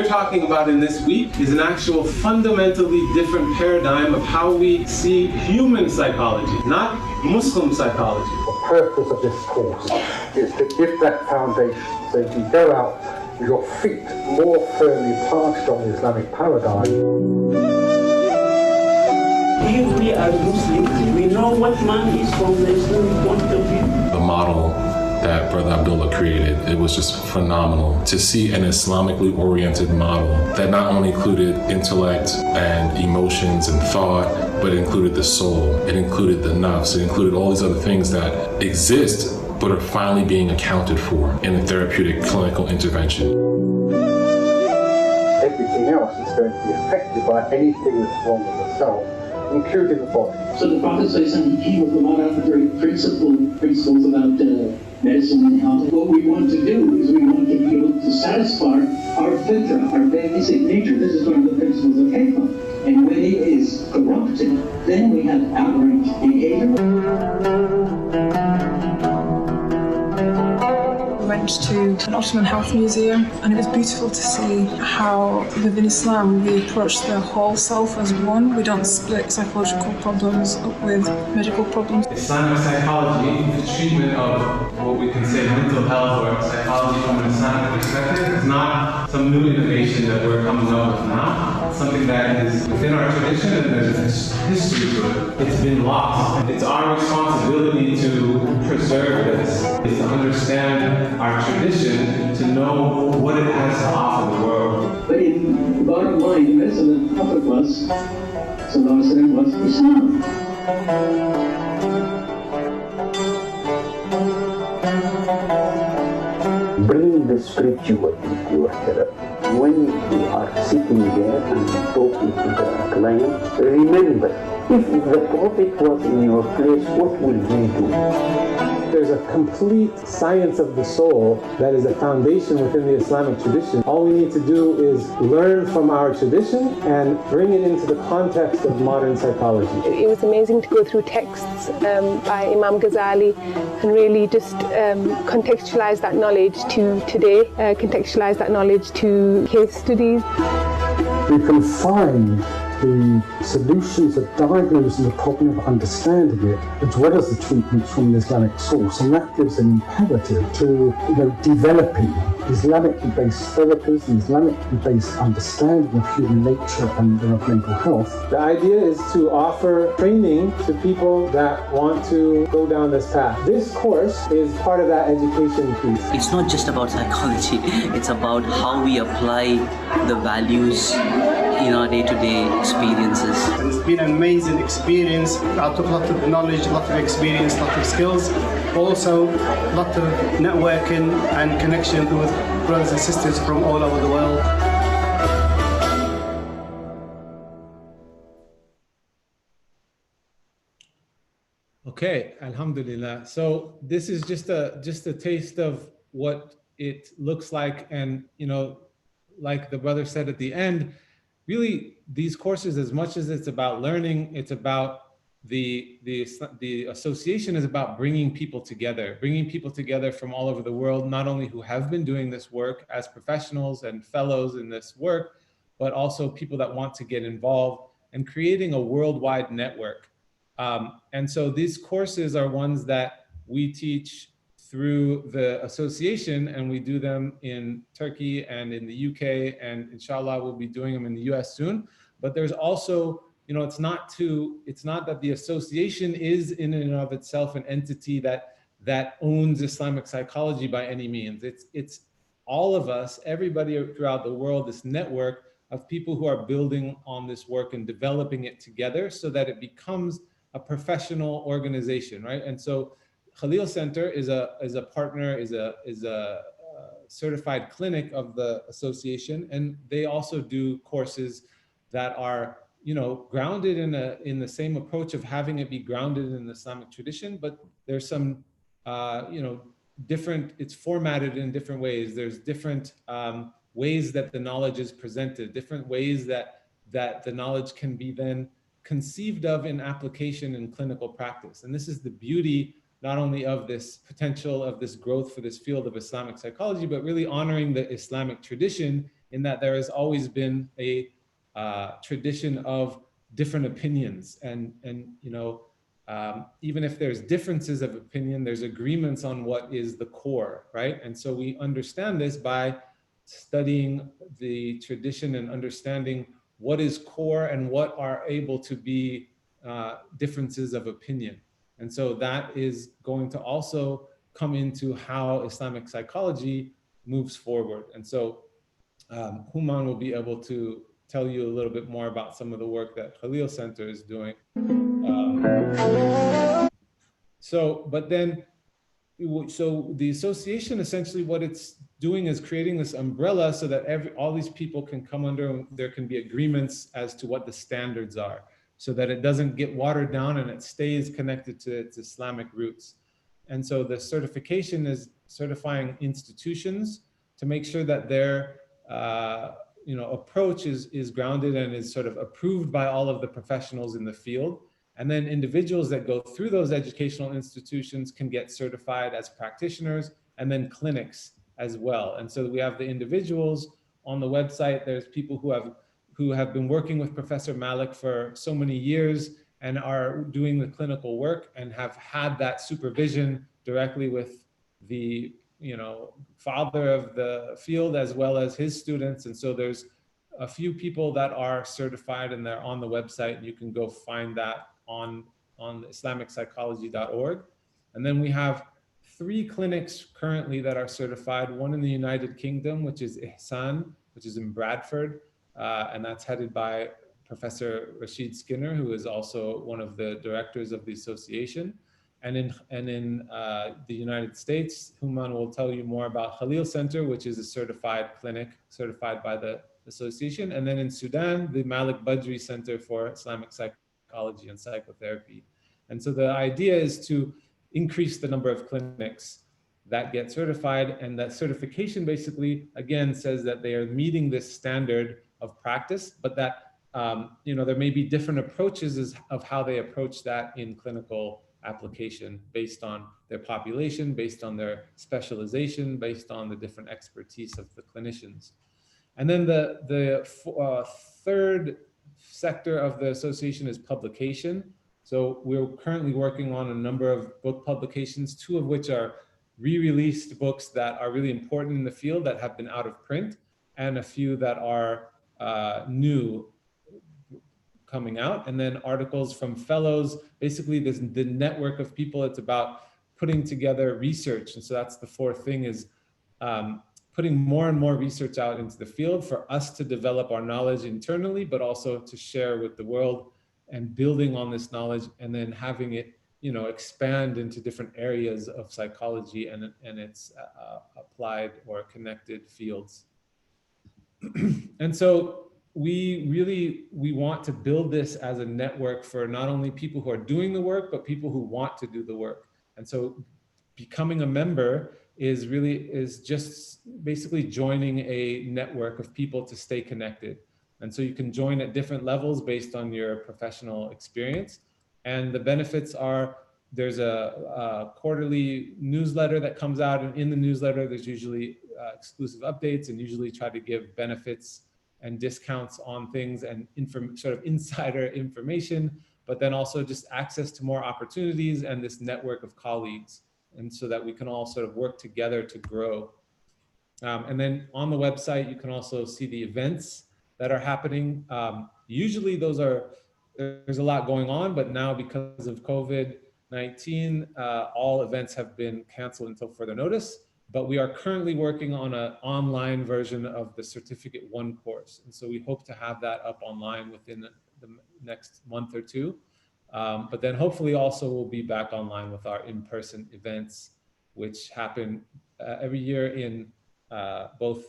E: Talking about in this week is an actual fundamentally different paradigm of how we see human psychology, not Muslim psychology.
F: The purpose of this course is to give that foundation so you can go out with your feet more firmly planted on the Islamic paradigm.
G: If we are Muslims, we know what man is from the Islamic point of view.
H: The model that Brother Abdullah created, it was just phenomenal to see an Islamically oriented model that not only included intellect and emotions and thought, but it included the soul, it included the nafs, it included all these other things that exist but are finally being accounted for in a therapeutic clinical intervention.
F: Everything else is going to be affected by anything that's wrong with the cell, including the body.
G: So the Prophet ﷺ came with a lot of very principles about medicine and health. What we want to do is we want to be able to satisfy our fitra, our basic nature. This is one of the principles of hikmah. And when it is corrupted, then we have aberrant behavior.
I: Went to an Ottoman health museum, and it was beautiful to see how within Islam we approach the whole self as one. We don't split psychological problems up with medical problems.
E: Islamic psychology, the treatment of what we can say mental health or psychology from an Islamic perspective, is not some new innovation that we're coming up with now. It's something that is within our tradition and there's history to it. It's been lost. And it's our responsibility to preserve this, is to understand our tradition, to know what it has to offer the world.
G: But in the bottom line, the medicine of the Prophet was, sallallahu alaihi wasallam, was Islam.
F: Bring the spiritual into your therapy. When you are sitting there and talking to the client, remember, if the Prophet was in your place, what will he do?
E: There's a complete science of the soul that is a foundation within the Islamic tradition. All we need to do is learn from our tradition and bring it into the context of modern psychology.
J: It was amazing to go through texts by Imam Ghazali and really just contextualize that knowledge to today, contextualize that knowledge to case studies.
F: You can find the solutions of diagnosing the problem, of understanding it, as well as the treatments from the Islamic source, and that gives an imperative to developing Islamically-based therapies and Islamically-based understanding of human nature and of mental health.
E: The idea is to offer training to people that want to go down this path. This course is part of that education piece.
K: It's not just about psychology, it's about how we apply the values in our day-to-day experiences.
L: It's been an amazing experience. I took a lot of knowledge, a lot of experience, a lot of skills, also a lot of networking and connection with brothers and sisters from all over the world.
E: Okay, alhamdulillah. So this is just a taste of what it looks like, and like the brother said at the end, really these courses, as much as it's about learning, it's about the association is about bringing people together from all over the world, not only who have been doing this work as professionals and fellows in this work, but also people that want to get involved, and creating a worldwide network. And so these courses are ones that we teach through the association, and we do them in Turkey and in the UK, and inshallah we'll be doing them in the US soon. But there's also, it's not that the association is in and of itself an entity that owns Islamic psychology by any means. It's all of us, everybody throughout the world, this network of people who are building on this work and developing it together so that it becomes a professional organization, right? And so Khalil Center is a partner, is a certified clinic of the association, and they also do courses that are grounded in the same approach of having it be grounded in the Islamic tradition, but there's some different, it's formatted in different ways. There's different ways that the knowledge is presented, different ways that the knowledge can be then conceived of in application in clinical practice. And this is the beauty not only of this potential of this growth for this field of Islamic psychology, but really honoring the Islamic tradition, in that there has always been a tradition of different opinions, and even if there's differences of opinion, there's agreements on what is the core, right? And so we understand this by studying the tradition and understanding what is core and what are able to be differences of opinion. And so that is going to also come into how Islamic psychology moves forward. And so Human will be able to tell you a little bit more about some of the work that Khalil Center is doing. So the association, essentially what it's doing is creating this umbrella so that all these people can come under, there can be agreements as to what the standards are, so that it doesn't get watered down and it stays connected to its Islamic roots. And so the certification is certifying institutions to make sure that their approach is grounded and is sort of approved by all of the professionals in the field. And then individuals that go through those educational institutions can get certified as practitioners, and then clinics as well. And so we have the individuals on the website. There's people who have been working with Professor Malik for so many years and are doing the clinical work and have had that supervision directly with the father of the field as well as his students. And so there's a few people that are certified, and they're on the website. You can go find that on islamic-psychology.org. And then we have 3 clinics currently that are certified, one in the United Kingdom, which is Ihsan, which is in Bradford, and that's headed by Professor Rashid Skinner, who is also one of the directors of the association. And in the United States, Human will tell you more about Khalil Center, which is a certified clinic, certified by the association. And then in Sudan, the Malik Badri Center for Islamic Psychology and Psychotherapy. And so the idea is to increase the number of clinics that get certified, and that certification basically, again, says that they are meeting this standard of practice, but that there may be different approaches of how they approach that in clinical application based on their population, based on their specialization, based on the different expertise of the clinicians. And then the third sector of the association is publication. So we're currently working on a number of book publications, 2 of which are re-released books that are really important in the field that have been out of print, and a few that are new coming out, and then articles from fellows. Basically, the network of people, it's about putting together research. And so that's the 4th thing, is putting more and more research out into the field for us to develop our knowledge internally, but also to share with the world, and building on this knowledge, and then having it expand into different areas of psychology and its applied or connected fields. And so we want to build this as a network for not only people who are doing the work, but people who want to do the work. And so becoming a member is just basically joining a network of people to stay connected. And so you can join at different levels based on your professional experience. And the benefits are, there's a quarterly newsletter that comes out, and in the newsletter, there's usually exclusive updates, and usually try to give benefits and discounts on things and sort of insider information, but then also just access to more opportunities and this network of colleagues. And so that we can all sort of work together to grow. And then on the website, you can also see the events that are happening. Usually there's a lot going on, but now because of COVID-19, all events have been canceled until further notice. But we are currently working on an online version of the Certificate 1 course. And so we hope to have that up online within the next month or two. But then hopefully also we'll be back online with our in-person events, which happen every year in both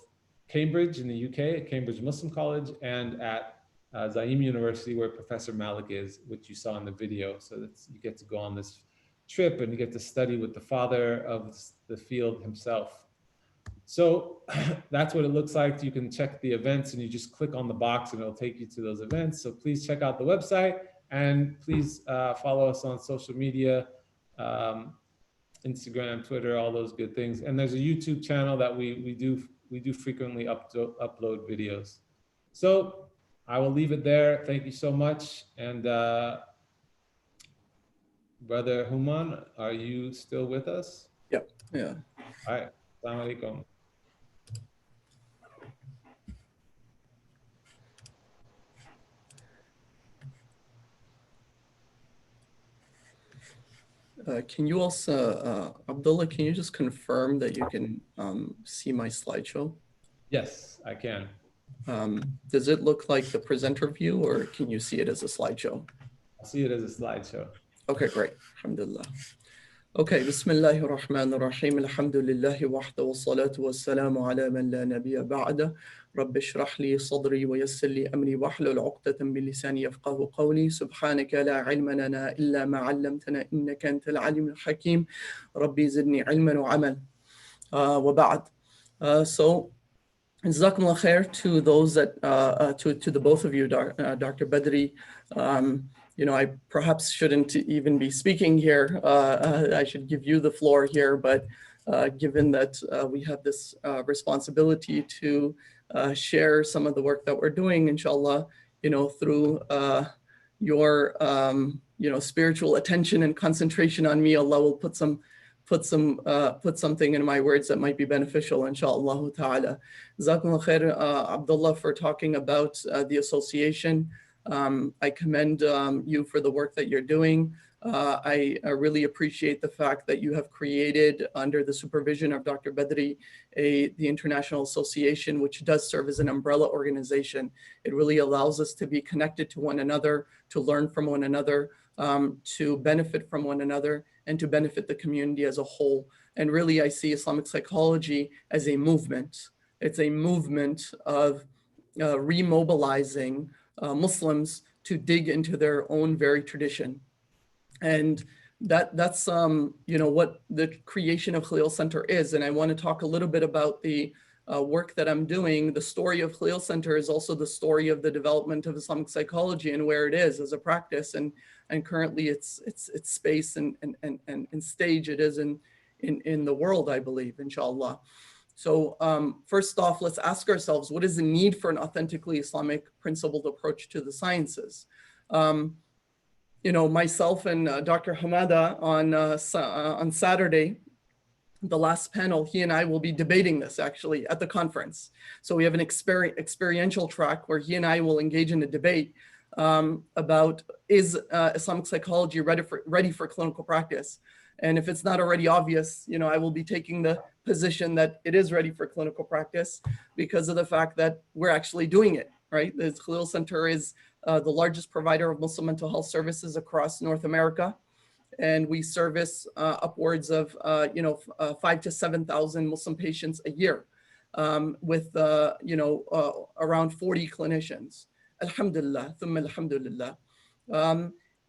E: Cambridge in the UK, at Cambridge Muslim College, and at Zaim University, where Professor Malik is, which you saw in the video. So you get to go on this trip and you get to study with the father of the field himself. So that's what it looks like. You can check the events and you just click on the box and it'll take you to those events. So please check out the website, and please follow us on social media, Instagram, Twitter, all those good things. And there's a YouTube channel that we do frequently upload videos. So I will leave it there. Thank you so much. And Brother Human, are you still with us?
A: Yep. Yeah.
E: All right. Assalamu alaikum.
A: Can you also, Abdullah, can you just confirm that you can see my slideshow?
E: Yes, I can.
A: Does it look like the presenter view, or can you see it as a slideshow?
E: I see it as a slideshow.
A: Okay, great. Alhamdulillah. Okay, Bismillahir Rahmanir Rahim. Alhamdulillahi wahda wa salatu wa salamu ala man la nabiyya ba'da. Rabbi shrah li sadri wa yassir li amri wahlul 'uqdatan min lisani yafqahu qawli. Subhanaka la 'ilma lana illa ma 'allamtana innaka antal 'alimul hakim. Rabbi zidni 'ilman wa 'amal. Wa ba'd. So Jazakumullah khair to those that to the both of you, Dr. Badri. You know, I perhaps shouldn't even be speaking here. I should give you the floor here, but given that we have this responsibility to share some of the work that we're doing, inshallah, you know, through your you know, spiritual attention and concentration on me, Allah will put something in my words that might be beneficial, inshallah ta'ala. Jazakumullah khair, Abdullah, for talking about the association. I commend you for the work that you're doing. I really appreciate the fact that you have created, under the supervision of Dr. Badri, the International Association, which does serve as an umbrella organization. It really allows us to be connected to one another, to learn from one another, to benefit from one another, and to benefit the community as a whole. And really, I see Islamic psychology as a movement. It's a movement of remobilizing Muslims to dig into their own very tradition. And that's you know, what the creation of Khalil Center is. And I want to talk a little bit about the work that I'm doing. The story of Khalil Center is also the story of the development of Islamic psychology and where it is as a practice, and currently its space and stage it is in the world, I believe, inshallah. So first off, let's ask ourselves, what is the need for an authentically Islamic principled approach to the sciences? You know, myself and Dr. Hamada on Saturday, the last panel, he and I will be debating this actually at the conference. So we have an experiential track where he and I will engage in a debate about, is Islamic psychology ready for clinical practice? And if it's not already obvious, you know, I will be taking the position that it is ready for clinical practice because of the fact that we're actually doing it, right? The Khalil Center is the largest provider of Muslim mental health services across North America. And we service upwards of, you know, 5,000 to 7,000 Muslim patients a year. with around 40 clinicians. Alhamdulillah, thumma alhamdulillah.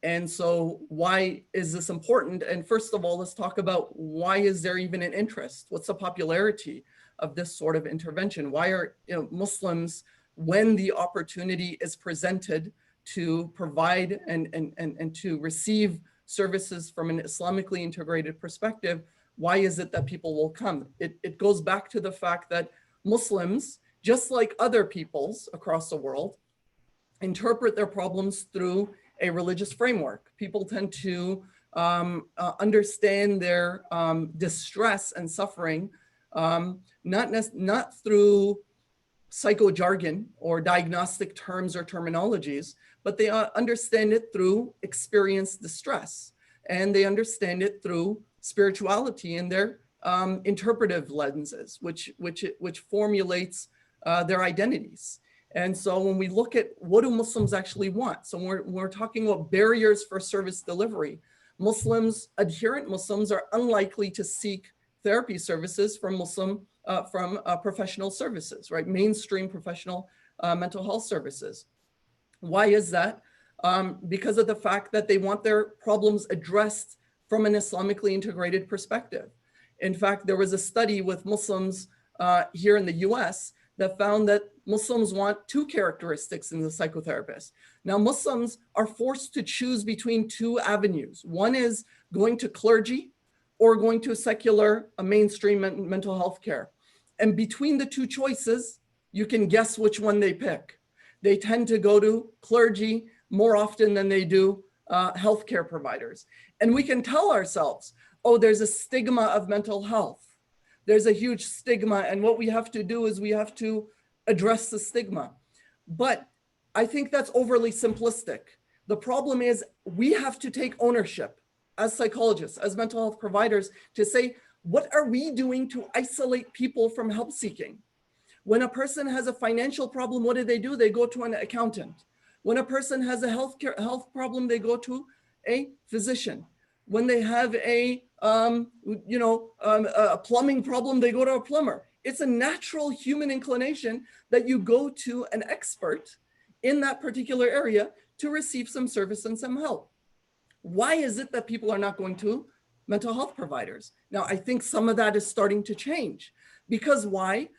A: And so why is this important? And first of all, let's talk about why is there even an interest? What's the popularity of this sort of intervention? Why are Muslims, when the opportunity is presented to provide and to receive services from an Islamically integrated perspective, why is it that people will come? It goes back to the fact that Muslims, just like other peoples across the world, interpret their problems through a religious framework. People tend to understand their distress and suffering, not through psycho-jargon or diagnostic terms or terminologies, but they understand it through experienced distress. And they understand it through spirituality and their interpretive lenses, which formulates their identities. And so when we look at what do Muslims actually want? So we're talking about barriers for service delivery. Adherent Muslims are unlikely to seek therapy services from professional services, right? Mainstream professional mental health services. Why is that? Because of the fact that they want their problems addressed from an Islamically integrated perspective. In fact, there was a study with Muslims here in the US that found that Muslims want two characteristics in the psychotherapist. Now, Muslims are forced to choose between two avenues. One is going to clergy or going to a mainstream mental health care. And between the two choices, you can guess which one they pick. They tend to go to clergy more often than they do healthcare providers. And we can tell ourselves, oh, there's a stigma of mental health. There's a huge stigma, and what we have to do is we have to address the stigma. But I think that's overly simplistic. The problem is we have to take ownership as psychologists, as mental health providers, to say, what are we doing to isolate people from help seeking? When a person has a financial problem, what do? They go to an accountant. When a person has a health problem, they go to a physician. When they have a plumbing problem, they go to a plumber. It's a natural human inclination that you go to an expert in that particular area to receive some service and some help. Why is it that people are not going to mental health providers? Now, I think some of that is starting to change. Because why?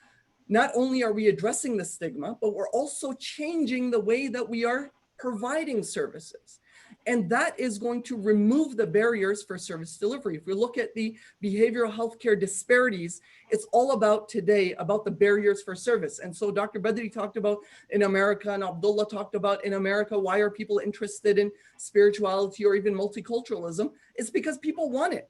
A: Not only are we addressing the stigma, but we're also changing the way that we are providing services. And that is going to remove the barriers for service delivery. If we look at the behavioral healthcare disparities, it's all about today, about the barriers for service. And so Dr. Badri talked about in America, and Abdullah talked about in America, why are people interested in spirituality or even multiculturalism? It's because people want it.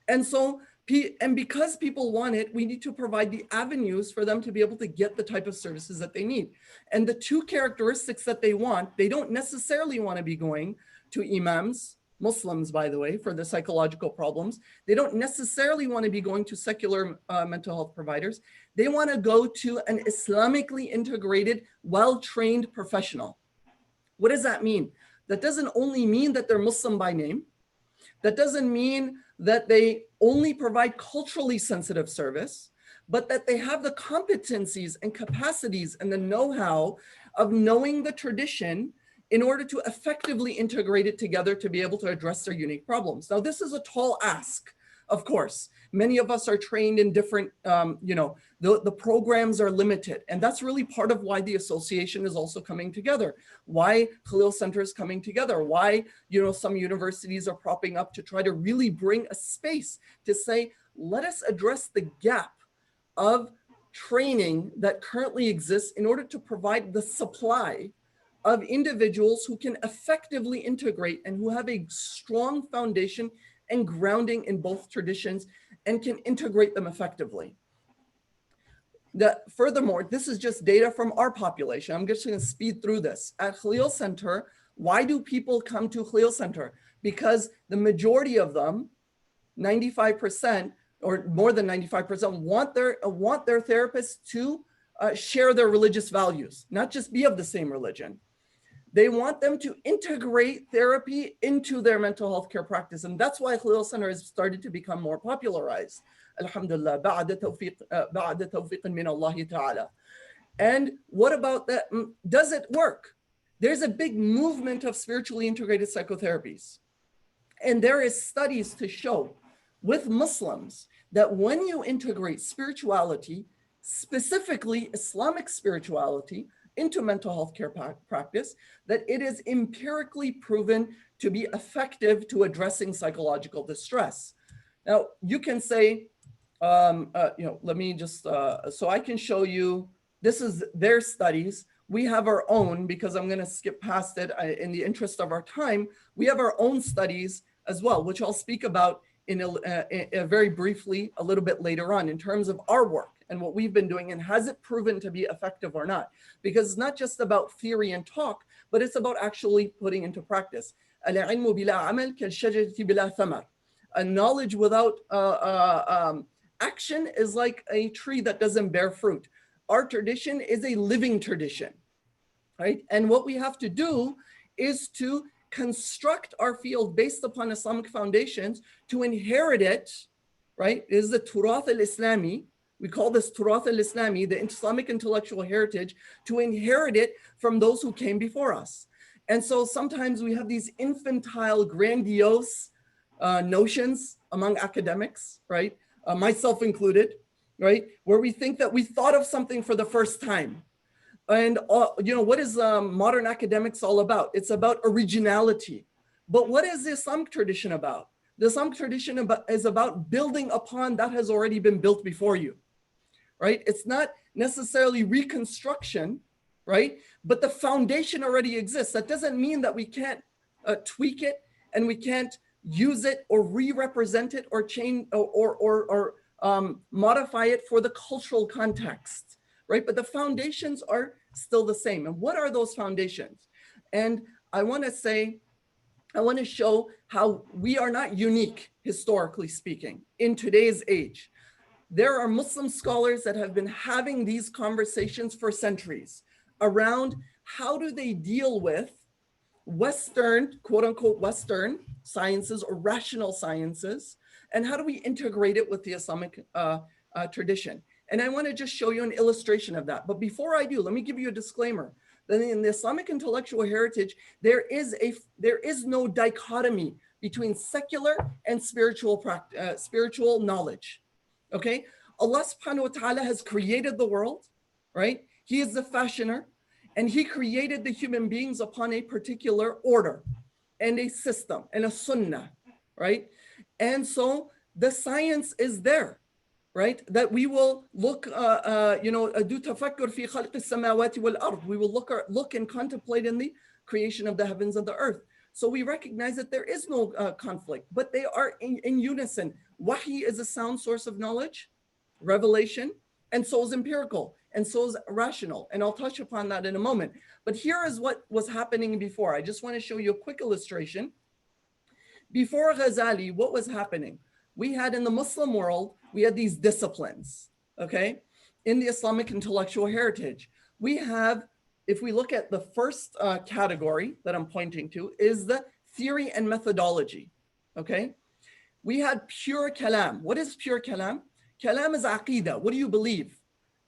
A: And so, because people want it, we need to provide the avenues for them to be able to get the type of services that they need. And the two characteristics that they want, they don't necessarily want to be going to imams, Muslims, by the way, for the psychological problems. They don't necessarily want to be going to secular mental health providers. They want to go to an Islamically integrated, well-trained professional. What does that mean? That doesn't only mean that they're Muslim by name. That doesn't mean that they only provide culturally sensitive service, but that they have the competencies and capacities and the know-how of knowing the tradition in order to effectively integrate it together to be able to address their unique problems. Now, this is a tall ask, of course. Many of us are trained in different, the programs are limited. And that's really part of why the association is also coming together, why Khalil Center is coming together, why, some universities are propping up to try to really bring a space to say, let us address the gap of training that currently exists in order to provide the supply of individuals who can effectively integrate and who have a strong foundation and grounding in both traditions and can integrate them effectively. Furthermore, this is just data from our population. I'm just going to speed through this. At Khalil Center, why do people come to Khalil Center? Because the majority of them, 95% or more than 95%, want their therapists to share their religious values, not just be of the same religion. They want them to integrate therapy into their mental health care practice. And that's why Khalil Center has started to become more popularized. Alhamdulillah, بعد توفيق من الله تعالى. And what about that? Does it work? There's a big movement of spiritually integrated psychotherapies. And there is studies to show with Muslims that when you integrate spirituality, specifically Islamic spirituality, into mental health care practice, that it is empirically proven to be effective to addressing psychological distress. Now, you can say, let me just, so I can show you, this is their studies. We have our own, because I'm going to skip past it in the interest of our time. We have our own studies as well, which I'll speak about in very briefly a little bit later on in terms of our work and what we've been doing and has it proven to be effective or not? Because it's not just about theory and talk, but it's about actually putting into practice. A knowledge without action is like a tree that doesn't bear fruit. Our tradition is a living tradition, right? And what we have to do is to construct our field based upon Islamic foundations to inherit it, right? It is the Turath al-Islami. We call this Turath al-Islami, the Islamic intellectual heritage, to inherit it from those who came before us. And so sometimes we have these infantile, grandiose notions among academics, right? Myself included, right? Where we think that we thought of something for the first time. And what is modern academics all about? It's about originality. But what is the Islamic tradition about? The Islamic tradition is about building upon that has already been built before you, right? It's not necessarily reconstruction, right? But the foundation already exists. That doesn't mean that we can't tweak it and we can't use it or re-represent it or change or modify it for the cultural context, right? But the foundations are still the same. And what are those foundations? And I want to show how we are not unique, historically speaking, in today's age. There are Muslim scholars that have been having these conversations for centuries around how do they deal with Western, quote unquote, Western sciences or rational sciences, and how do we integrate it with the Islamic tradition? And I want to just show you an illustration of that. But before I do, let me give you a disclaimer. That in the Islamic intellectual heritage, there is no dichotomy between secular and spiritual knowledge. Okay, Allah subhanahu wa ta'ala has created the world, right? He is the fashioner, and he created the human beings upon a particular order and a system and a sunnah, right? And so the science is there, right? That we will look, do tafakkur fi khalq as-samawati wal ard. We will look and contemplate in the creation of the heavens and the earth. So we recognize that there is no conflict, but they are in unison. Wahi is a sound source of knowledge, revelation, and so is empirical, and so is rational. And I'll touch upon that in a moment. But here is what was happening before. I just want to show you a quick illustration. Before Ghazali, what was happening? We had in the Muslim world, we had these disciplines, okay? In the Islamic intellectual heritage, we have, if we look at the first category that I'm pointing to, is the theory and methodology, okay? We had pure kalam. What is pure kalam? Kalam is aqidah. What do you believe?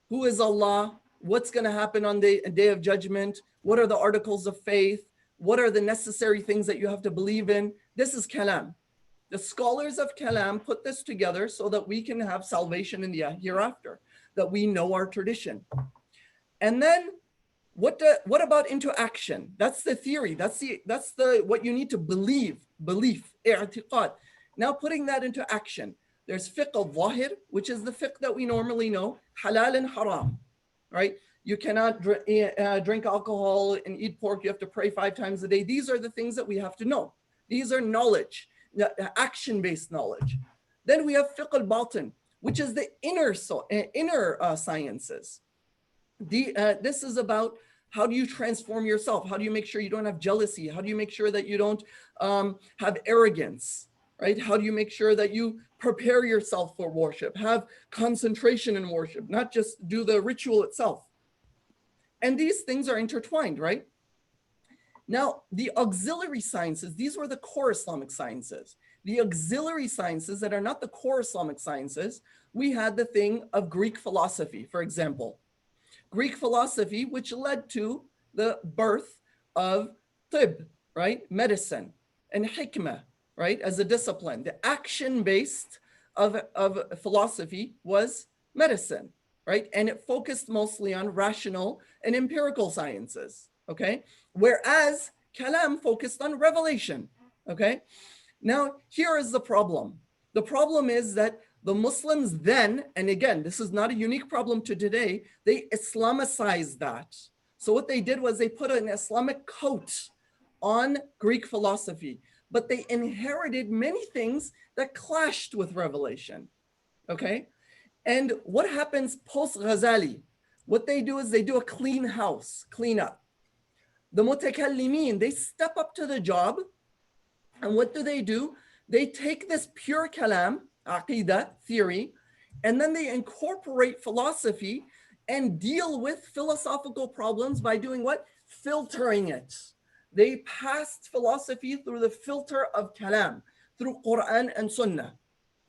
A: Who is Allah? What's going to happen on the day of judgment? What are the articles of faith? What are the necessary things that you have to believe in? This is kalam. The scholars of kalam put this together so that we can have salvation in the hereafter, that we know our tradition. And then what about into action? That's the theory. That's the what you need to believe, i'tiqad. Now putting that into action. There's fiqh al-zahir, which is the fiqh that we normally know, halal and haram, right? You cannot drink alcohol and eat pork. You have to pray 5 times a day. These are the things that we have to know. These are knowledge, action-based knowledge. Then we have fiqh al-batin, which is the inner sciences. This is about how do you transform yourself? How do you make sure you don't have jealousy? How do you make sure that you don't have arrogance, right? How do you make sure that you prepare yourself for worship, have concentration in worship, not just do the ritual itself? And these things are intertwined, right? Now, the auxiliary sciences, these were the core Islamic sciences. the auxiliary sciences that are not the core Islamic sciences, we had the thing of Greek philosophy, for example. Greek philosophy, which led to the birth of tib, right? Medicine, and hikmah, right? As a discipline. The action-based of philosophy was medicine, right? And it focused mostly on rational and empirical sciences, okay? Whereas Kalam focused on revelation, okay? Now, here is the problem. The problem is that the Muslims then, and again, this is not a unique problem to today, they Islamicized that. So what they did was they put an Islamic coat on Greek philosophy, but they inherited many things that clashed with revelation, okay? And what happens post-Ghazali? What they do is they do a clean house, clean up. The mutakallimin, they step up to the job, and what do? They take this pure kalam, aqidah, theory, and then they incorporate philosophy and deal with philosophical problems by doing what? Filtering it. They passed philosophy through the filter of kalam, through Quran and Sunnah,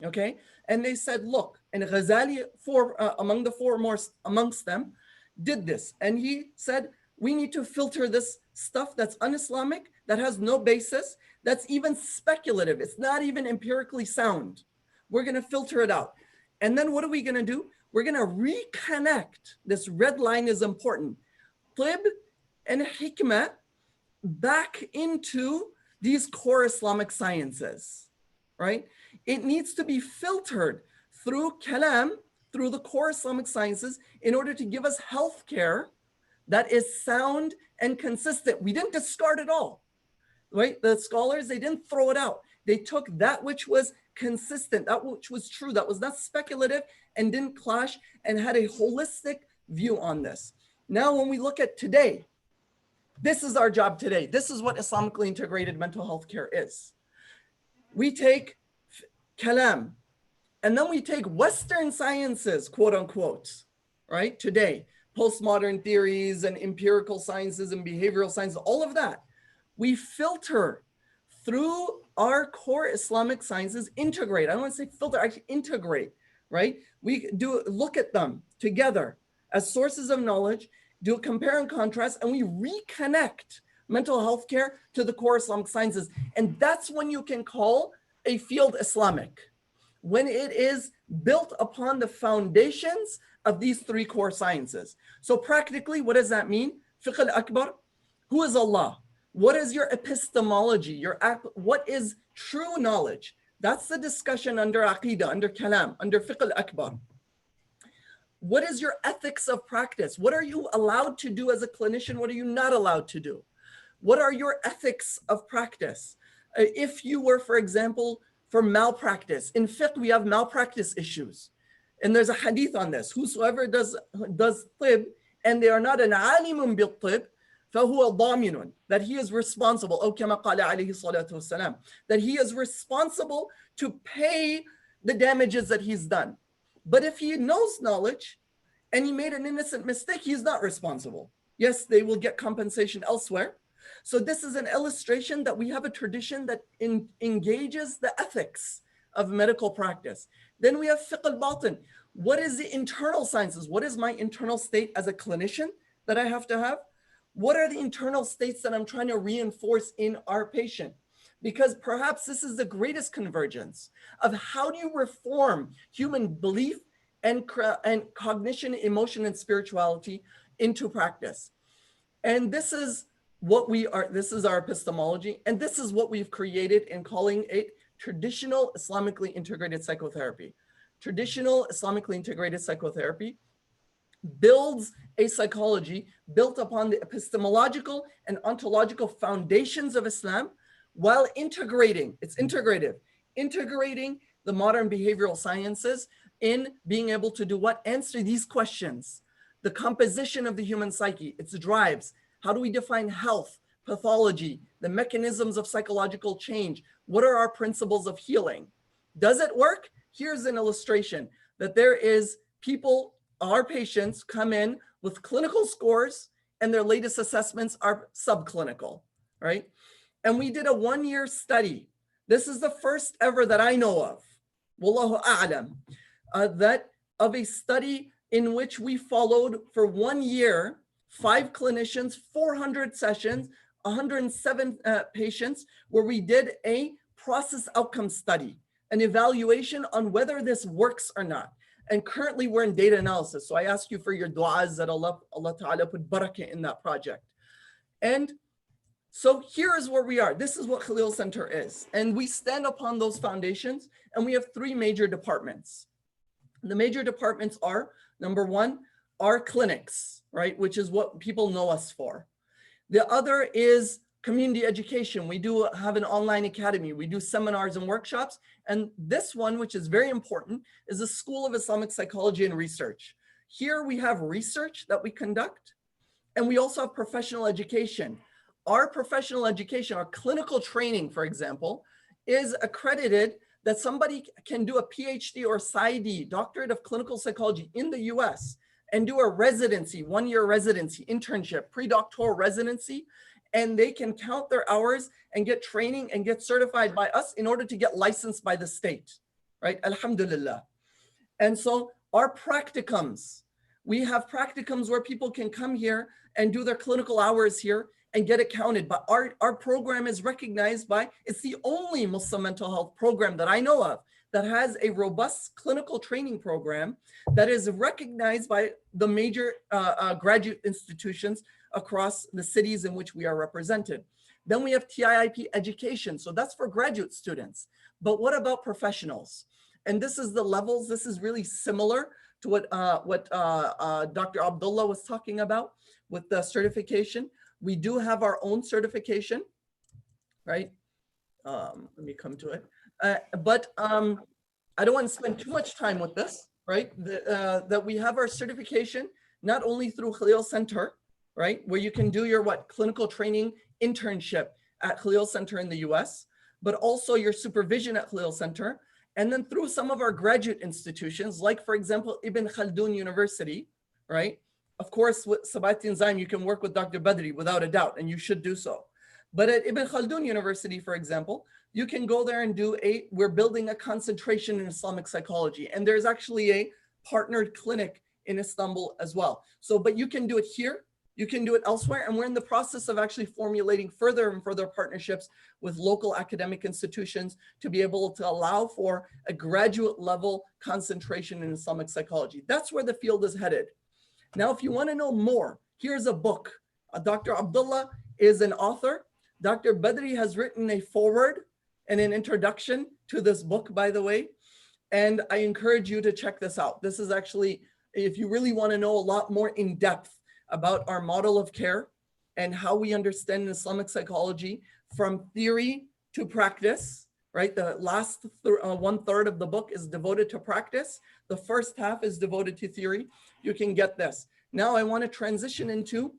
A: okay? And they said, look, and Ghazali, among the foremost amongst them, did this. And he said, we need to filter this stuff that's un-Islamic, that has no basis, that's even speculative. It's not even empirically sound. We're going to filter it out. And then what are we going to do? We're going to reconnect. This red line is important. Tib and hikmah back into these core Islamic sciences, right? It needs to be filtered through kalam, through the core Islamic sciences, in order to give us healthcare that is sound and consistent. We didn't discard it all, right? The scholars, they didn't throw it out. They took that which was consistent, that which was true, that was not speculative and didn't clash, and had a holistic view on this. Now, when we look at today, this is our job today. This is what Islamically integrated mental health care is. We take kalam, and then we take Western sciences, quote unquote, right? Today, postmodern theories and empirical sciences and behavioral sciences, all of that. We filter through our core Islamic sciences, integrate. I don't want to say filter, actually integrate, right? We do look at them together as sources of knowledge, do a compare and contrast, and we reconnect mental health care to the core Islamic sciences. And that's when you can call a field Islamic, when it is built upon the foundations of these three core sciences. So practically, what does that mean? Fiqh al-Akbar, who is Allah? What is your epistemology? What is true knowledge? That's the discussion under Aqidah, under Kalam, under Fiqh al-Akbar. What is your ethics of practice? What are you allowed to do as a clinician? What are you not allowed to do? What are your ethics of practice? If you were, for example, for malpractice, in fiqh we have malpractice issues. And there's a hadith on this. Whosoever does tib, and they are not an alimun bil tib, فَهُوَ ضَامِنٌ, that he is responsible, أو كما قال عليه الصلاة والسلام, that he is responsible to pay the damages that he's done. But if he knows knowledge and he made an innocent mistake, he's not responsible. Yes, they will get compensation elsewhere. So this is an illustration that we have a tradition that engages the ethics of medical practice. Then we have fiqh al-batin. What is the internal sciences? What is my internal state as a clinician that I have to have? What are the internal states that I'm trying to reinforce in our patient? Because perhaps this is the greatest convergence of how do you reform human belief and cognition, emotion, and spirituality into practice. And this is what we are, this is our epistemology, and this is what we've created in calling it traditional Islamically integrated psychotherapy. Traditional Islamically integrated psychotherapy builds a psychology built upon the epistemological and ontological foundations of Islam, while integrating, it's integrative, integrating the modern behavioral sciences in being able to do what? Answer these questions. The composition of the human psyche, its drives. How do we define health, pathology, the mechanisms of psychological change? What are our principles of healing? Does it work? Here's an illustration that there is people, our patients come in with clinical scores and their latest assessments are subclinical, right? And we did a 1-year study This is the first ever that I know of, wallahu a'lam, that of a study in which we followed for 1 year, 5 clinicians, 400 sessions, 107 patients, where we did a process outcome study, an evaluation on whether this works or not. And currently we're in data analysis. So I ask you for your du'as that Allah Ta'ala put barakah in that project. And so here is where we are. This is what Khalil Center is. And we stand upon those foundations, and we have 3 major departments. The major departments are, number 1, our clinics, right? Which is what people know us for. The other is community education. We do have an online academy. We do seminars and workshops. And this one, which is very important, is the School of Islamic Psychology and Research. Here we have research that we conduct, and we also have professional education. Our professional education, our clinical training, for example, is accredited that somebody can do a PhD or PsyD, Doctorate of Clinical Psychology in the US, and do a residency, 1-year residency, internship, pre-doctoral residency, and they can count their hours and get training and get certified by us in order to get licensed by the state, right? Alhamdulillah. And so our practicums, we have practicums where people can come here and do their clinical hours here and get it counted. But our program is recognized by, it's the only Muslim mental health program that I know of that has a robust clinical training program that is recognized by the major graduate institutions across the cities in which we are represented. Then we have TIIP education. So that's for graduate students. But what about professionals? And this is the levels. This is really similar to what Dr. Abdullah was talking about with the certification. We do have our own certification, right? Let me come to it. But I don't want to spend too much time with this, right? That we have our certification, not only through Khalil Center, right? Where you can do your clinical training internship at Khalil Center in the US, but also your supervision at Khalil Center. And then through some of our graduate institutions, like for example, Ibn Khaldun University, right? Of course, with Sabahattin Zaim, you can work with Dr. Badri without a doubt, and you should do so. But at Ibn Khaldun University, for example, you can go there and we're building a concentration in Islamic psychology. And there's actually a partnered clinic in Istanbul as well. So, but you can do it here, you can do it elsewhere. And we're in the process of actually formulating further and further partnerships with local academic institutions to be able to allow for a graduate level concentration in Islamic psychology. That's where the field is headed. Now, if you want to know more, here's a book. Dr. Abdullah is an author. Dr. Badri has written a foreword and an introduction to this book, by the way. And I encourage you to check this out. This is actually, if you really want to know a lot more in depth about our model of care and how we understand Islamic psychology from theory to practice, right? The last 1/3 of the book is devoted to practice. The first half is devoted to theory. You can get this. Now I want to transition into,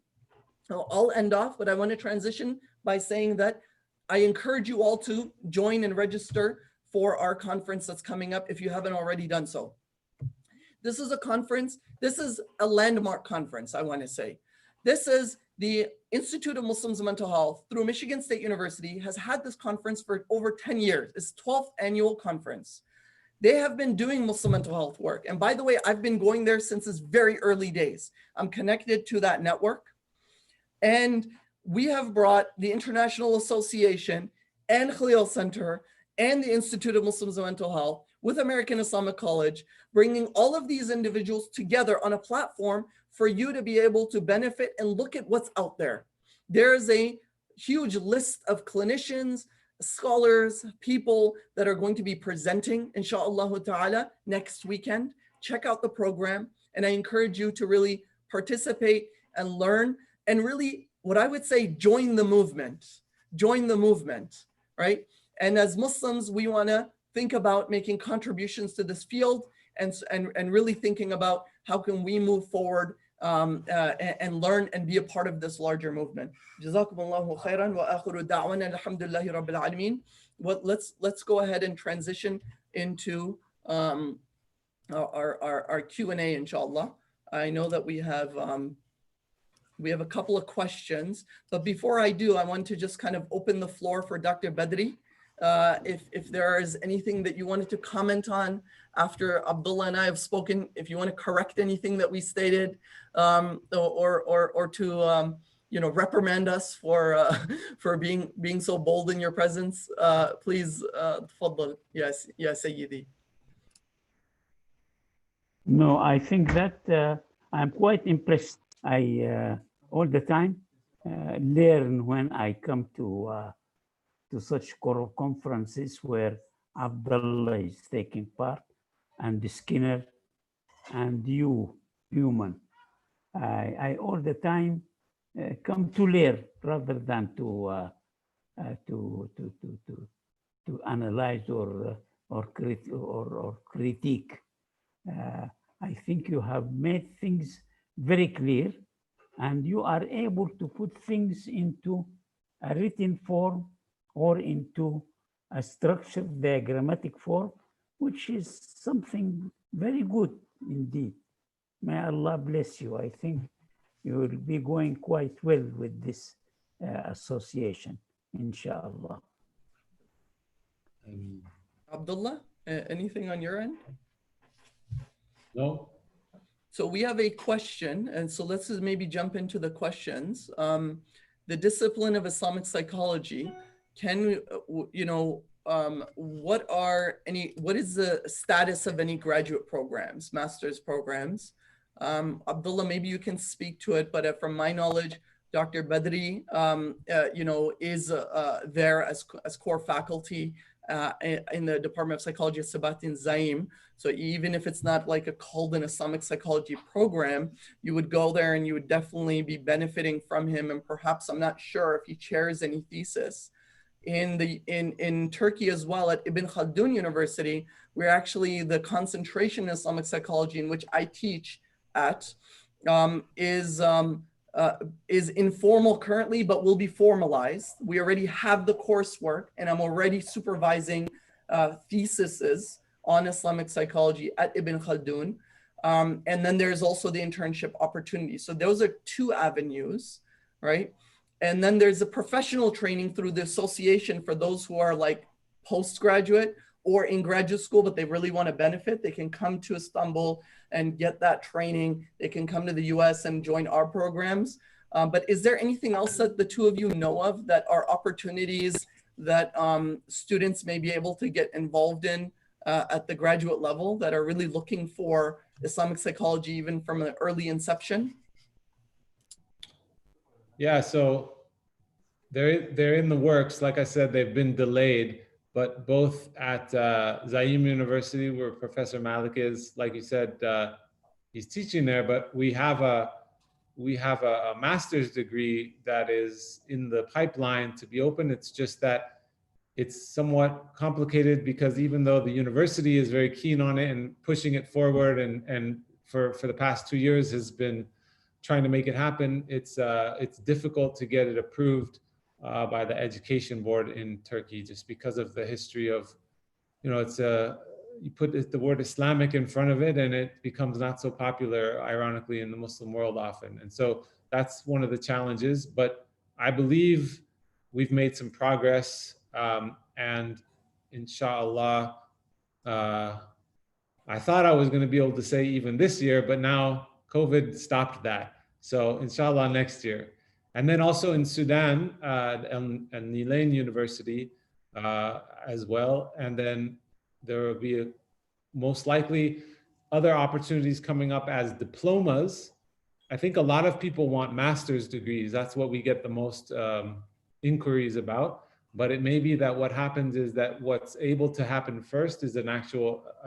A: I'll end off, but I want to transition by saying that I encourage you all to join and register for our conference that's coming up if you haven't already done so. This is a conference, this is a landmark conference, I want to say. This is the Institute of Muslims and Mental Health through Michigan State University has had this conference for over 10 years. It's 12th annual conference. They have been doing Muslim mental health work. And by the way, I've been going there since its very early days. I'm connected to that network. And we have brought the International Association and Khalil Center and the Institute of Muslims and Mental Health with American Islamic College, bringing all of these individuals together on a platform for you to be able to benefit and look at what's out there. There's a huge list of clinicians, scholars, people that are going to be presenting, inshallah ta'ala, next weekend. Check out the program. And I encourage you to really participate and learn and really, what I would say, join the movement, right? And as Muslims, we want to think about making contributions to this field and really thinking about how can we move forward and learn and be a part of this larger movement. Jazakumullahu khairan wa akhiru da'wana alhamdulillahi rabbil alameen. Let's go ahead and transition into our Q&A, inshallah. I know that we have a couple of questions, but before I do, I want to just kind of open the floor for Dr. Badri if there is anything that you wanted to comment on after Abdullah and I have spoken, if you want to correct anything that we stated, or to reprimand us for for being so bold in your presence, please, تفضل. Yes, ya Sayyidi.
C: No, I think that I'm quite impressed. I all the time learn when I come to such conferences where Abdullah is taking part, and Skinner, and you, human. I all the time come to learn rather than to analyze or critique. I think you have made things very clear, and you are able to put things into a written form or into a structured diagrammatic form, which is something very good indeed. May Allah bless you. I think you will be going quite well with this association, inshallah.
A: Abdullah, anything on your end?
E: No.
A: So we have a question, and so let's just maybe jump into the questions. The discipline of Islamic psychology, what is the status of any graduate programs, master's programs? Abdullah, maybe you can speak to it, but from my knowledge, Dr. Badri, is there as core faculty in the Department of Psychology at Sabatin Zaim. So even if it's not like a called an Islamic psychology program, you would go there and you would definitely be benefiting from him. And perhaps, I'm not sure if he chairs any thesis. In Turkey as well, at Ibn Khaldun University, we're actually the concentration in Islamic psychology in which I teach at is informal currently, but will be formalized. We already have the coursework, and I'm already supervising theses on Islamic psychology at Ibn Khaldun. And then there's also the internship opportunity. So those are two avenues, right? And then there's a professional training through the association for those who are like postgraduate or in graduate school, but they really want to benefit. They can come to Istanbul and get that training. They can come to the US and join our programs. But is there anything else that the two of you know of that are opportunities that students may be able to get involved in at the graduate level that are really looking for Islamic psychology even from an early inception?
E: Yeah, so they're in the works. Like I said, they've been delayed, but both at Zaim University, where Professor Malik is, like you said, he's teaching there, but we have a master's degree that is in the pipeline to be open. It's just that it's somewhat complicated because even though the university is very keen on it and pushing it forward and for the past 2 years has been trying to make it happen, it's difficult to get it approved by the education board in Turkey just because of the history of, it's you put the word Islamic in front of it and it becomes not so popular, ironically, in the Muslim world often. And so that's one of the challenges, but I believe we've made some progress, and inshallah, I thought I was going to be able to say even this year, but now COVID stopped that. So inshallah next year. And then also in Sudan, and Nilain University as well. And then there will be most likely other opportunities coming up as diplomas. I think a lot of people want master's degrees. That's what we get the most inquiries about. But it may be that what happens is that what's able to happen first is a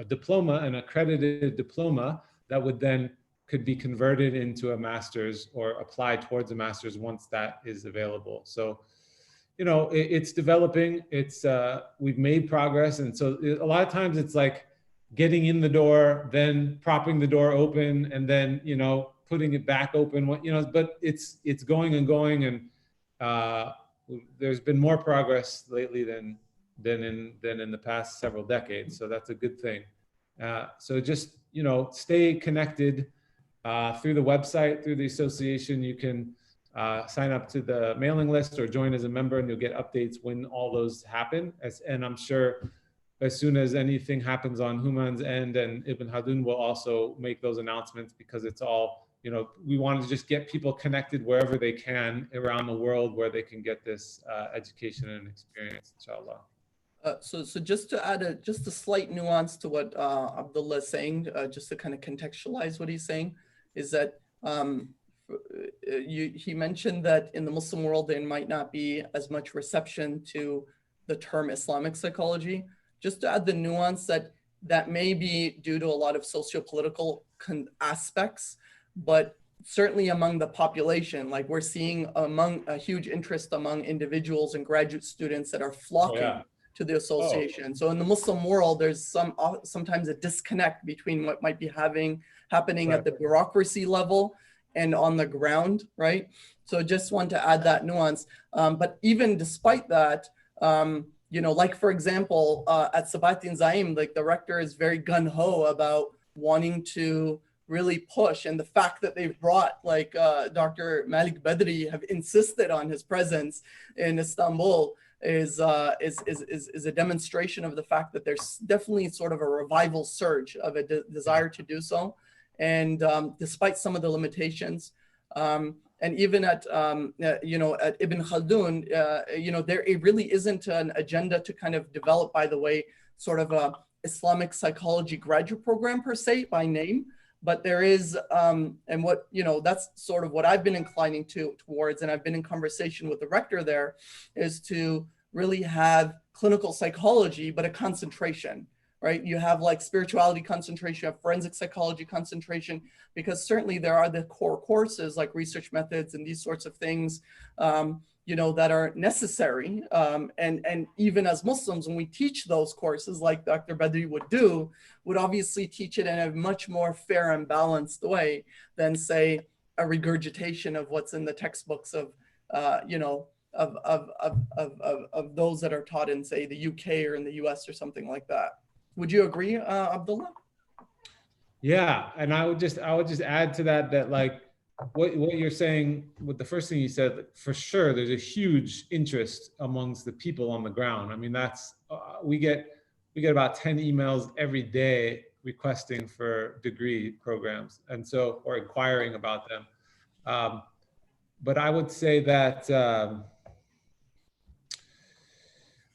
E: diploma, an accredited diploma that would then could be converted into a master's or apply towards a master's once that is available. So, it's developing. We've made progress. And so a lot of times it's like getting in the door, then propping the door open, and then, putting it back open, but it's going and going. And there's been more progress lately than in the past several decades. So that's a good thing. So just, stay connected through the website, through the association. You can sign up to the mailing list or join as a member, and you'll get updates when all those happen. And I'm sure as soon as anything happens on Human's end, and Ibn Khaldun will also make those announcements, because it's all, you know, we want to just get people connected wherever they can around the world where they can get this education and experience, inshallah.
A: So just to add just a slight nuance to what Abdullah is saying, just to kind of contextualize what he's saying, is that he mentioned that in the Muslim world there might not be as much reception to the term Islamic psychology. Just to add the nuance that may be due to a lot of socio-political aspects, but certainly among the population, like we're seeing among a huge interest among individuals and graduate students that are flocking to the association. So in the Muslim world, there's sometimes a disconnect between what might be happening at the bureaucracy level and on the ground, right? So just want to add that nuance. But even despite that, you know, like for example, at Sabahattin Zaim, like the rector is very gung-ho about wanting to really push, and the fact that they've brought like Dr. Malik Badri have insisted on his presence in Istanbul is a demonstration of the fact that there's definitely sort of a revival surge of a desire to do so. And despite some of the limitations, and even at you know, at Ibn Khaldun, you know, there it really isn't an agenda to kind of develop, by the way, sort of a Islamic psychology graduate program per se by name, but there is, and what, you know, that's sort of what I've been inclining towards, and I've been in conversation with the rector there, is to really have clinical psychology, but a concentration. Right? You have like spirituality concentration, you have forensic psychology concentration, because certainly there are the core courses like research methods and these sorts of things, you know, that are necessary. And even as Muslims, when we teach those courses like Dr. Badri would obviously teach it in a much more fair and balanced way than say a regurgitation of what's in the textbooks of, you know, of those that are taught in say the UK or in the US or something like that. Would you agree, Abdullah?
E: Yeah, and I would just add to that like what you're saying with the first thing you said, for sure there's a huge interest amongst the people on the ground. I mean, that's we get about 10 emails every day requesting for degree programs, and so, or inquiring about them. But I would say that